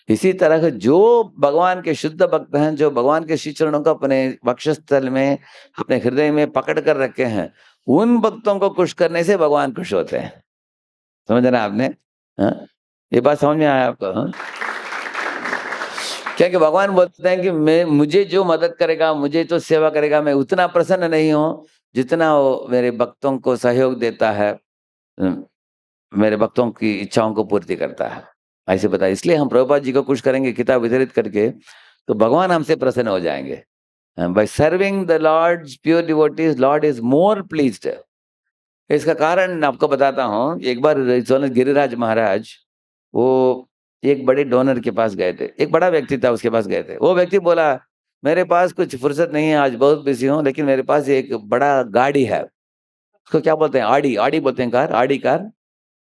इसी तरह से जो भगवान के शुद्ध भक्त हैं, जो भगवान के श्री चरणों को अपने वक्षस्थल में, अपने हृदय में पकड़ कर रखे हैं, उन भक्तों को खुश करने से भगवान खुश होते हैं। समझ रहे आपने? हाँ? ये बात समझ में आया आपको? हाँ? क्योंकि भगवान बोलते हैं कि मैं, मुझे जो मदद करेगा, मुझे जो सेवा करेगा, मैं उतना प्रसन्न नहीं हूँ जितना वो मेरे भक्तों को सहयोग देता है, मेरे भक्तों की इच्छाओं को पूर्ति करता है, ऐसे बताया। इसलिए हम प्रभुपाद जी को खुश करेंगे किताब वितरित करके, तो भगवान हमसे प्रसन्न हो जाएंगे। By serving the Lord's pure devotees, Lord is more pleased. इसका कारण आपको बताता हूँ। एक बार गिरिराज महाराज वो एक बड़े डोनर के पास गए थे, एक बड़ा व्यक्ति था उसके पास गए थे। वो व्यक्ति बोला मेरे पास कुछ फुर्सत नहीं है, आज बहुत बिजी हूँ, लेकिन मेरे पास एक बड़ा गाड़ी है। उसको क्या बोलते हैं? आड़ी, आड़ी बोलते हैं कार, आड़ी कार,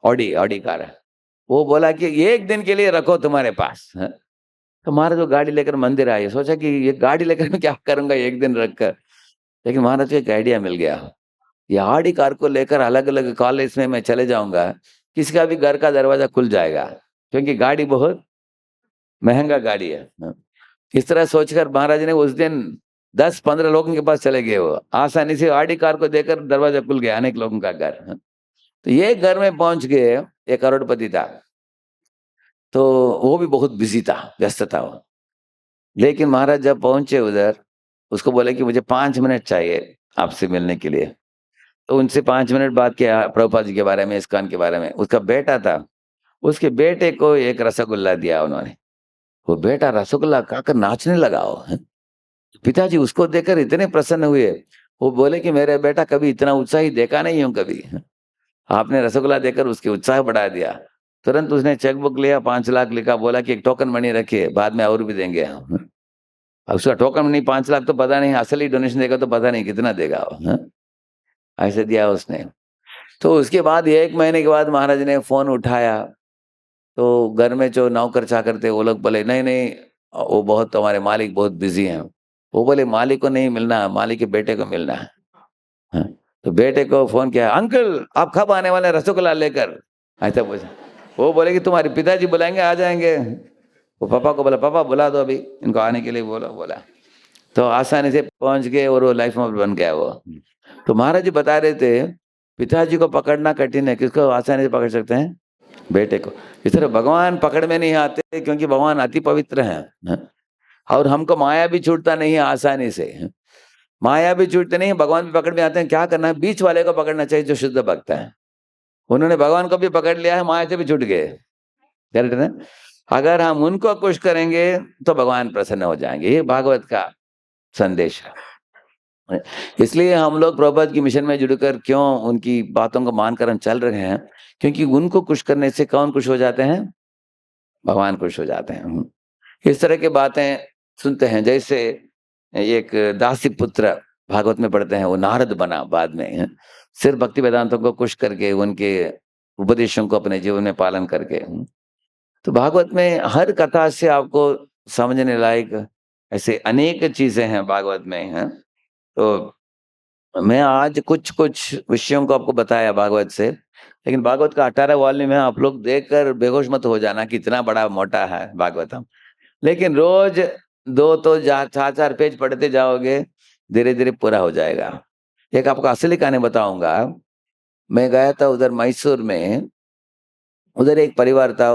ऑडी, ऑडी कार है। वो बोला कि एक दिन के लिए रखो तुम्हारे पास। हाँ? तो महाराज वो गाड़ी लेकर मंदिर आए, सोचा कि ये गाड़ी लेकर मैं क्या करूंगा एक दिन रखकर। लेकिन महाराज को एक आइडिया मिल गया, ये आड़ी कार को लेकर अलग अलग कॉलेज में मैं चले जाऊंगा, किसी का भी घर का दरवाजा खुल जाएगा, क्योंकि गाड़ी बहुत महंगा गाड़ी है। हाँ। इस तरह सोचकर महाराज ने उस दिन 10-15 लोगों के पास चले गए। वो आसानी से आड़ी कार को देकर दरवाजा खुल गया, अनेक लोगों का घर। हाँ। तो ये घर में पहुंच गए, एक करोड़पति था, तो वो भी बहुत बिजी था, व्यस्त था वो। लेकिन महाराज जब पहुंचे उधर, उसको बोले कि मुझे 5 मिनट चाहिए आपसे मिलने के लिए। तो उनसे 5 मिनट बात किया प्रभुपाद जी के बारे में, इस्कॉन के बारे में। उसका बेटा था, उसके बेटे को एक रसगुल्ला दिया उन्होंने। वो बेटा रसगुल्ला खाकर नाचने लगा। वो पिताजी उसको देखकर इतने प्रसन्न हुए। वो बोले कि मेरे बेटा कभी इतना उत्साही देखा नहीं हूं कभी। आपने रसगुल्ला देकर उसके उत्साह बढ़ा दिया। तुरंत उसने चेकबुक लिया, 5 लाख लिखा, बोला कि एक टोकन मनी रखिए, बाद में और भी देंगे हम। अब उसका टोकन मनी 5 लाख तो पता नहीं, असली डोनेशन देगा तो पता नहीं कितना देगा वो। हाँ? ऐसे दिया उसने। तो उसके बाद 1 महीने के बाद महाराज ने फोन उठाया, तो घर में जो नौकर चाकर थे वो लोग बोले नहीं नहीं, वो बहुत, हमारे मालिक बहुत बिजी हैं। वो बोले मालिक को नहीं मिलना, मालिक के बेटे को मिलना है। हाँ। तो बेटे को फोन किया, अंकल आप कब आने वाले हैं रसगुल्ला लेकर? ऐसा पूछा। वो बोले कि तुम्हारे पिताजी बुलाएंगे, आ जाएंगे। वो पापा को बोला पापा बुला दो अभी इनको आने के लिए, बोला। तो आसानी से पहुंच गए और वो लाइफ मॉडल बन गया वो। तो महाराज जी बता रहे थे पिताजी को पकड़ना कठिन है, किसको आसानी से पकड़ सकते हैं? बेटे को। इस तरह भगवान पकड़ में नहीं आते, क्योंकि भगवान अति पवित्र हैं। और हमको माया भी छूटता नहीं है आसानी से। माया भी छूटते नहीं, भगवान भी पकड़ में आते हैं। क्या करना है? बीच वाले को पकड़ना चाहिए, जो शुद्ध भक्त है। उन्होंने भगवान को भी पकड़ लिया है, माया से भी छूट गए। करेक्ट है? अगर हम उनको खुश करेंगे तो भगवान प्रसन्न हो जाएंगे। ये भागवत का संदेश है। इसलिए हम लोग प्रभुपाद की मिशन में जुड़कर क्यों उनकी बातों को मानकर हम चल रहे हैं, क्योंकि उनको खुश करने से कौन खुश हो जाते हैं? भगवान खुश हो जाते हैं। इस तरह की बातें सुनते हैं। जैसे एक दासी पुत्र भागवत में पढ़ते हैं, वो नारद बना बाद में, सिर्फ भक्ति वेदांतों को खुश करके, उनके उपदेशों को अपने जीवन में पालन करके। तो भागवत में हर कथा से आपको समझने लायक ऐसे अनेक चीजें हैं भागवत में, हैं। तो मैं आज कुछ कुछ विषयों को आपको बताया भागवत से, लेकिन भागवत का 18 वॉल्यूम है, आप लोग देखकर बेहोश मत हो जाना कि इतना बड़ा मोटा है भागवतम। लेकिन रोज 2 तो 4-4 पेज पढ़ते जाओगे, धीरे धीरे पूरा हो जाएगा। एक आपको असली कहानी बताऊंगा। मैं गया था उधर मैसूर में, उधर एक परिवार था।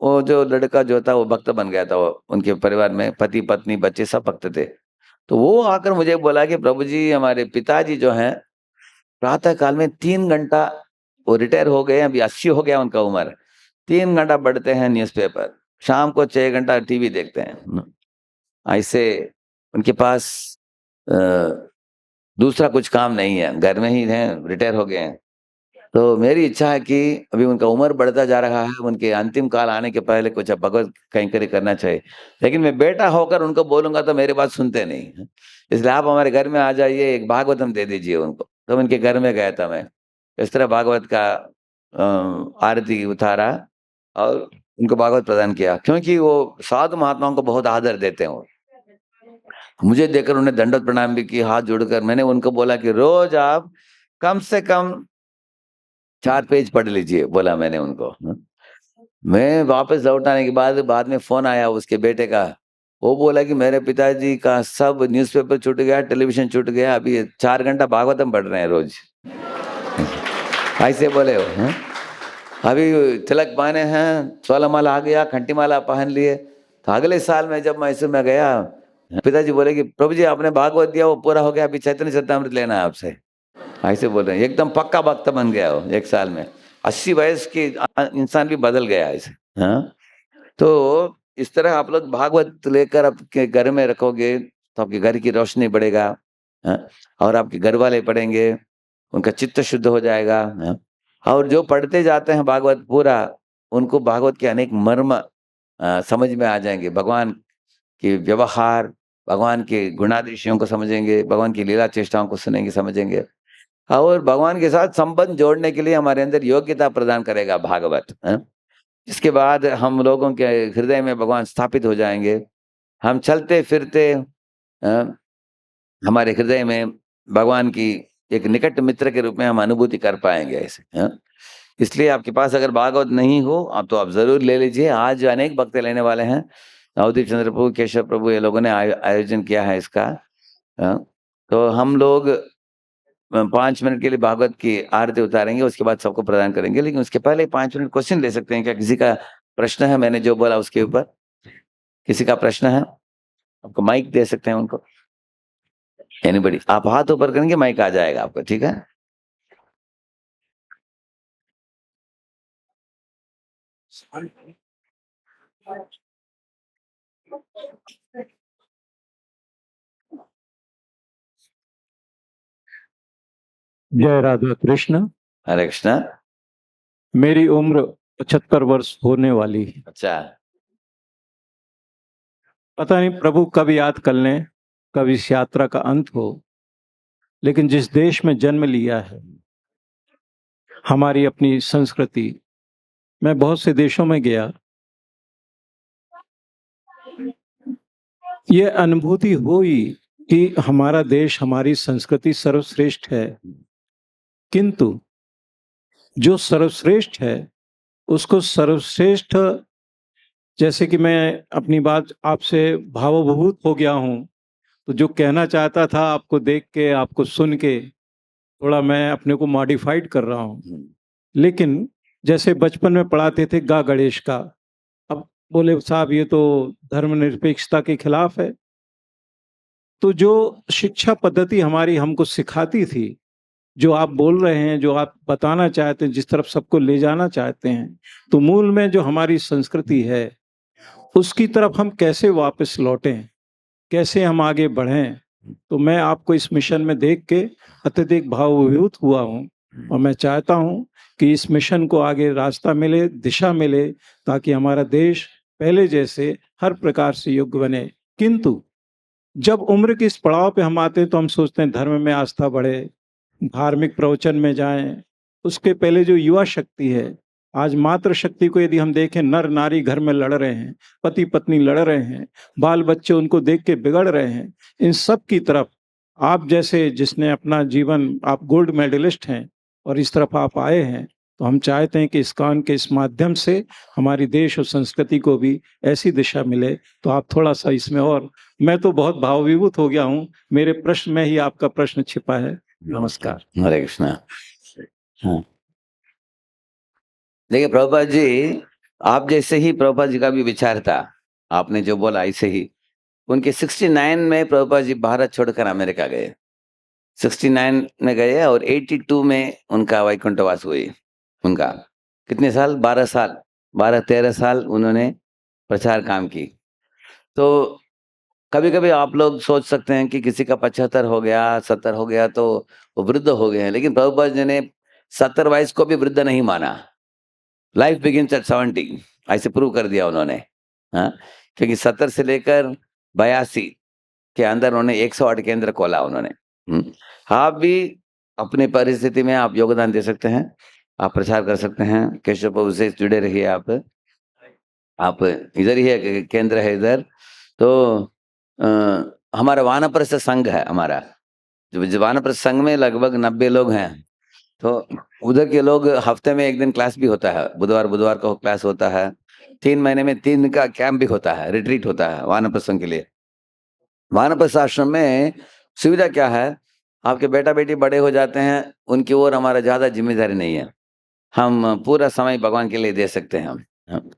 वो जो लड़का जो था वो भक्त बन गया था। वो उनके परिवार में पति पत्नी बच्चे सब भक्त थे। तो वो आकर मुझे बोला कि प्रभु जी हमारे पिताजी जो हैं प्रातः काल में 3 घंटा, वो रिटायर हो गए, अभी 80 हो गया उनका उम्र, 3 घंटा पढ़ते हैं न्यूज़पेपर, शाम को 6 घंटा टीवी देखते हैं। ऐसे उनके पास अ, दूसरा कुछ काम नहीं है, घर में ही हैं, रिटायर हो गए हैं। तो मेरी इच्छा है कि अभी उनका उम्र बढ़ता जा रहा है, उनके अंतिम काल आने के पहले कुछ भगवत कैंकर्य करना चाहिए। लेकिन मैं बेटा होकर उनको बोलूंगा तो मेरी बात सुनते नहीं। इसलिए आप हमारे घर में आ जाइए, एक भागवतम दे दीजिए उनको। तो उनके घर में गया था मैं, इस तरह भागवत का आरती उतारा और उनको भागवत प्रदान किया, क्योंकि वो साधु महात्माओं को बहुत आदर देते हैं। वो मुझे देखकर उन्हें दंडवत प्रणाम भी की, हाथ जोड़कर मैंने उनको बोला कि रोज आप कम से कम 4 पेज पढ़ लीजिए, बोला मैंने उनको। मैं वापस लौट आने के बाद में फोन आया उसके बेटे का। वो बोला कि मेरे पिताजी का सब न्यूज़पेपर छूट गया, टेलीविजन छूट गया, अभी 4 घंटा भागवतम पढ़ रहे हैं रोज। ऐसे बोले हो। अभी तिलक पहने हैं, 16 माला आ गया, खंटी माला पहन लिए। तो अगले साल में जब मैसूर में गया, पिताजी बोले कि प्रभु जी आपने भागवत दिया, वो पूरा हो गया, अभी चैतन्य चरितामृत लेना है आपसे। ऐसे बोल रहे हैं, एकदम पक्का भक्त बन गया हो 1 साल में। 80 वयस की इंसान भी बदल गया ऐसे। हाँ, तो इस तरह आप लोग भागवत लेकर आपके घर में रखोगे तो आपके घर की रोशनी बढ़ेगा। हाँ? और आपके घर वाले पढ़ेंगे उनका चित्त शुद्ध हो जाएगा। हाँ? और जो पढ़ते जाते हैं भागवत पूरा, उनको भागवत के अनेक मर्म समझ में आ जाएंगे। भगवान के व्यवहार, भगवान के गुणादिशयों को समझेंगे, भगवान की लीला चेष्टाओं को सुनेंगे, समझेंगे। और भगवान के साथ संबंध जोड़ने के लिए हमारे अंदर योग्यता प्रदान करेगा भागवत। इसके बाद हम लोगों के हृदय में भगवान स्थापित हो जाएंगे। हम चलते फिरते हमारे हृदय में भगवान की एक निकट मित्र के रूप में हम अनुभूति कर पाएंगे ऐसे। इसलिए आपके पास अगर भागवत नहीं हो आप, तो आप जरूर ले लीजिए। आज अनेक भक्त लेने वाले हैं। नवदीप चंद्र प्रभु, केशव प्रभु, ये लोगों ने आयोजन किया है इसका। तो हम लोग 5 मिनट के लिए भागवत की आरती उतारेंगे, उसके बाद सबको प्रदान करेंगे। लेकिन उसके पहले 5 मिनट क्वेश्चन ले सकते हैं क्या? किसी का प्रश्न है? मैंने जो बोला उसके ऊपर किसी का प्रश्न है? आपको माइक दे सकते हैं उनको। एनीबडी, आप हाथ ऊपर करेंगे माइक आ जाएगा आपको, ठीक है? जय राधा कृष्ण। हरे कृष्णा। मेरी उम्र 75 वर्ष होने वाली है। अच्छा, पता नहीं प्रभु कब याद कर लें, कब इस यात्रा का अंत हो। लेकिन जिस देश में जन्म लिया है, हमारी अपनी संस्कृति, मैं बहुत से देशों में गया, ये अनुभूति हुई कि हमारा देश, हमारी संस्कृति सर्वश्रेष्ठ है। किंतु जो सर्वश्रेष्ठ है उसको सर्वश्रेष्ठ, जैसे कि मैं अपनी बात आपसे भावभूत हो गया हूँ, तो जो कहना चाहता था आपको देख के, आपको सुन के, थोड़ा मैं अपने को मॉडिफाइड कर रहा हूँ। लेकिन जैसे बचपन में पढ़ाते थे गा गणेश का, अब बोले साहब ये तो धर्मनिरपेक्षता के खिलाफ है। तो जो शिक्षा पद्धति हमारी हमको सिखाती थी, जो आप बोल रहे हैं, जो आप बताना चाहते हैं, जिस तरफ सबको ले जाना चाहते हैं, तो मूल में जो हमारी संस्कृति है उसकी तरफ हम कैसे वापस लौटें, कैसे हम आगे बढ़ें। तो मैं आपको इस मिशन में देख के अत्यधिक भावविभूत हुआ हूँ, और मैं चाहता हूँ कि इस मिशन को आगे रास्ता मिले, दिशा मिले, ताकि हमारा देश पहले जैसे हर प्रकार से योग्य बने। किंतु जब उम्र के इस पड़ाव पे हम आते हैं तो हम सोचते हैं धर्म में आस्था बढ़े, धार्मिक प्रवचन में जाएं। उसके पहले जो युवा शक्ति है, आज मातृ शक्ति को यदि हम देखें, नर नारी घर में लड़ रहे हैं, पति पत्नी लड़ रहे हैं, बाल बच्चे उनको देख के बिगड़ रहे हैं, इन सब की तरफ आप जैसे, जिसने अपना जीवन, आप गोल्ड मेडलिस्ट हैं और इस तरफ आप आए हैं, तो हम चाहते हैं कि इस्कॉन के इस माध्यम से हमारी देश और संस्कृति को भी ऐसी दिशा मिले। तो आप थोड़ा सा इसमें, और मैं तो बहुत भावविभूत हो गया हूँ, मेरे प्रश्न में ही आपका प्रश्न छिपा है। नमस्कार। हरे कृष्णा। हाँ, देखिए प्रभुपाद जी, आप जैसे ही प्रभुपाद जी का भी विचार था, आपने जो बोला ऐसे ही। उनके 69 में प्रभुपाद जी भारत छोड़कर अमेरिका गए। 69 में गए और 82 में उनका वैकुंठवास हुई। उनका कितने साल? 12 साल, 12-13 साल उन्होंने प्रचार काम की। तो कभी कभी आप लोग सोच सकते हैं कि किसी का 75 हो गया, 70 हो गया तो वो वृद्ध हो गए हैं, लेकिन प्रभुपाद जी ने 70 वयस को भी वृद्ध नहीं माना। लाइफ बिगिंस एट 70, ऐसे प्रूव कर दिया उन्होंने। हाँ, क्योंकि 70 से लेकर 82 के अंदर उन्होंने 108 केंद्र खोला उन्होंने। आप भी अपनी परिस्थिति में आप योगदान दे सकते हैं, आप प्रचार कर सकते हैं। केशव प्रभु से जुड़े रहिए। आप इधर ही है, केंद्र है इधर। तो हमारा वानप्रस्थ संघ है, हमारा जो वानप्रस्थ संघ में लगभग 90 लोग हैं। तो उधर के लोग हफ्ते में 1 दिन क्लास भी होता है, बुधवार को क्लास होता है। 3 महीने में 3 दिन का कैंप भी होता है, रिट्रीट होता है वानप्रस्थ संघ के लिए। वानप्रस्थ आश्रम में सुविधा क्या है? आपके बेटा बेटी बड़े हो जाते हैं, उनकी ओर हमारा ज्यादा जिम्मेदारी नहीं है, हम पूरा समय भगवान के लिए दे सकते हैं। हम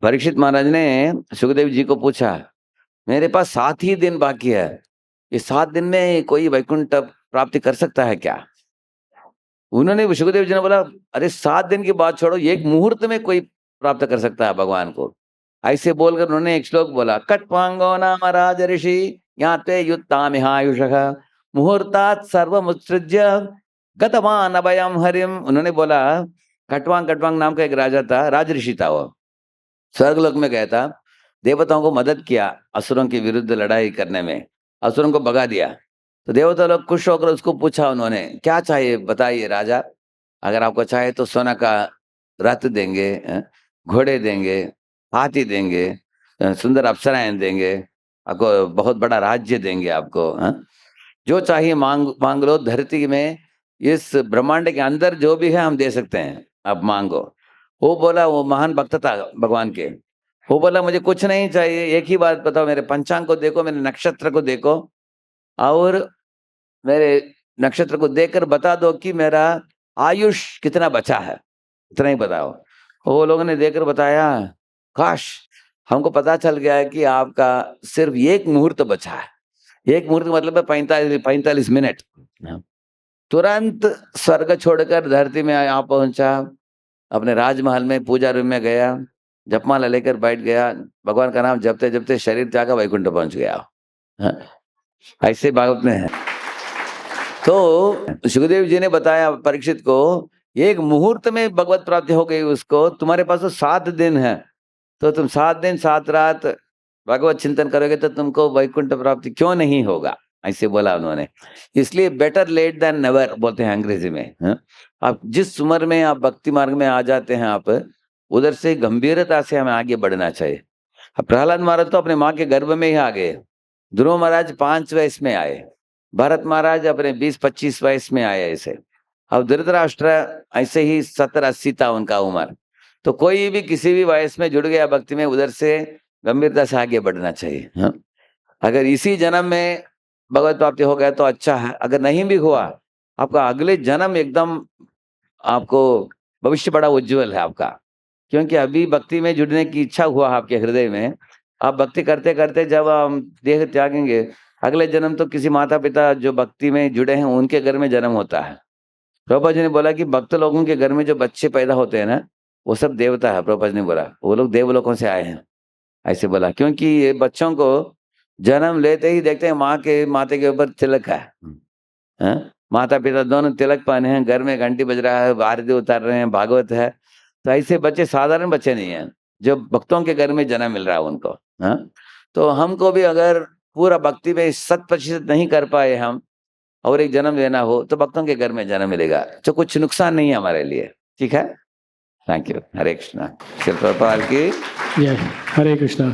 परीक्षित महाराज ने सुखदेव जी को पूछा, मेरे पास 7 ही दिन बाकी है, इस 7 दिन में कोई वैकुंठ प्राप्ति कर सकता है क्या? उन्होंने, सुखदेव जी ने बोला, अरे 7 दिन की बात छोड़ो, 1 मुहूर्त में कोई प्राप्त कर सकता है भगवान को। ऐसे बोलकर उन्होंने एक श्लोक बोला, कट्वांगो नाम राज ऋषि ज्ञाते युत्तामिहायुषः मुहूर्तात् सर्वमुत्सृज्य गतवान अभयम हरिम, उन्होंने बोला, खटवांग खटवांग नाम का एक राजा था, राजऋषि था वो, स्वर्गलोक में गया था, देवताओं को मदद किया असुरों के विरुद्ध लड़ाई करने में, असुरों को भगा दिया। तो देवता लोग खुश होकर उसको पूछा, उन्होंने क्या चाहिए बताइए राजा, अगर आपको चाहे तो सोना का रथ देंगे, घोड़े देंगे, हाथी देंगे, सुंदर अप्सराएं देंगे, आपको बहुत बड़ा राज्य देंगे आपको, जो चाहिए मांग मांग लो, धरती में इस ब्रह्मांड के अंदर जो भी है हम दे सकते हैं, आप मांगो। वो बोला, वो महान भक्त था भगवान के, वो बोला मुझे कुछ नहीं चाहिए, एक ही बात बताओ, मेरे पंचांग को देखो, मेरे नक्षत्र को देखो, और मेरे नक्षत्र को देखकर बता दो कि मेरा आयुष कितना बचा है, इतना ही बताओ। वो लोगों ने देखकर बताया, काश हमको पता चल गया है कि आपका सिर्फ एक मुहूर्त बचा है। एक मुहूर्त मतलब है 45 मिनट। तुरंत स्वर्ग छोड़कर धरती में यहाँ पहुंचा, अपने राजमहल में पूजा रूम में गया, जपमाला लेकर बैठ गया, भगवान का नाम जपते जपते शरीर त्यागा, वैकुंठ पहुंच गया। ऐसे भागवत में है। तो सुखदेव जी ने बताया परीक्षित को, एक मुहूर्त में भगवत प्राप्ति हो गई उसको, तुम्हारे पास तो 7 दिन है, तो तुम 7 दिन 7 रात भगवत चिंतन करोगे तो तुमको वैकुंठ प्राप्ति क्यों नहीं होगा, ऐसे बोला उन्होंने। इसलिए बेटर लेट देन नेवर बोलते हैं अंग्रेजी में। आप जिस उम्र में आप भक्ति मार्ग में आ जाते हैं, आप उधर से गंभीरता से हमें आगे बढ़ना चाहिए। प्रहलाद महाराज तो अपने माँ के गर्भ में ही आ गए, ध्रुव महाराज 5 वयस में आए, भरत महाराज अपने 20-25 वयस में आए ऐसे, अब धृतराष्ट्र ऐसे ही 70-80 था उनका उम्र। तो कोई भी किसी भी वयस में जुड़ गया भक्ति में, उधर से गंभीरता से आगे बढ़ना चाहिए। अगर इसी जन्म में भगवत प्राप्ति हो गया तो अच्छा है, अगर नहीं भी हुआ, आपका अगले जन्म एकदम आपको भविष्य बड़ा उज्जवल है आपका, क्योंकि अभी भक्ति में जुड़ने की इच्छा हुआ आपके हृदय में, आप भक्ति करते करते जब हम देह त्यागेंगे, अगले जन्म तो किसी माता पिता जो भक्ति में जुड़े हैं उनके घर में जन्म होता है। प्रभुपाद जी ने बोला कि भक्त लोगों के घर में जो बच्चे पैदा होते हैं ना, वो सब देवता है। प्रभुपाद जी ने बोला वो लोग देवलोकों से आए हैं, ऐसे बोला, क्योंकि ये बच्चों को जन्म लेते ही देखते हैं माँ के माथे के ऊपर तिलक है, माता पिता दोनों तिलक पहने हैं, घर में घंटी बज रहा है, आरती उतार रहे हैं, भागवत है। तो ऐसे बच्चे साधारण बच्चे नहीं हैं, जो भक्तों के घर में जन्म मिल रहा है उनको। तो हमको भी अगर पूरा भक्ति में 100% नहीं कर पाए हम, और एक जन्म लेना हो, तो भक्तों के घर में जन्म मिलेगा, तो कुछ नुकसान नहीं है हमारे लिए। ठीक है, थैंक यू। हरे कृष्णा। श्री प्रभुपाद की जय। हरे कृष्णा।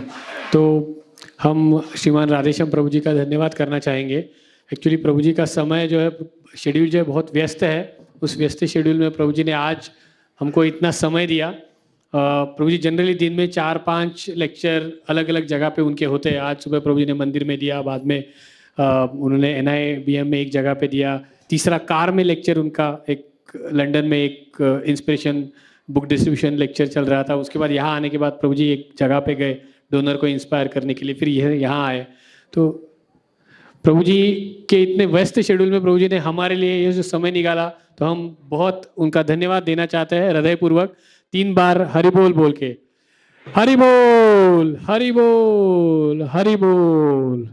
तो हम श्रीमान राधेश्याम प्रभु जी का धन्यवाद करना चाहेंगे। एक्चुअली प्रभु जी का समय जो है, शेड्यूल जो है बहुत व्यस्त है, उस व्यस्त शेड्यूल में प्रभु जी ने आज हमको इतना समय दिया। प्रभु जी जनरली दिन में 4-5 लेक्चर अलग अलग जगह पे उनके होते हैं। आज सुबह प्रभु जी ने मंदिर में दिया, बाद में उन्होंने NIBM में एक जगह पे दिया, तीसरा कार में लेक्चर उनका, एक लंदन में एक इंस्पिरेशन बुक डिस्ट्रीब्यूशन लेक्चर चल रहा था। उसके बाद यहाँ आने के बाद प्रभु जी एक जगह पे गए डोनर को इंस्पायर करने के लिए, फिर यहाँ आए। तो प्रभु जी के इतने व्यस्त शेड्यूल में प्रभु जी ने हमारे लिए ये जो समय निकाला, तो हम बहुत उनका धन्यवाद देना चाहते हैं हृदयपूर्वक। 3 बार हरि बोल बोल के, हरि बोल हरि बोल हरि बोल।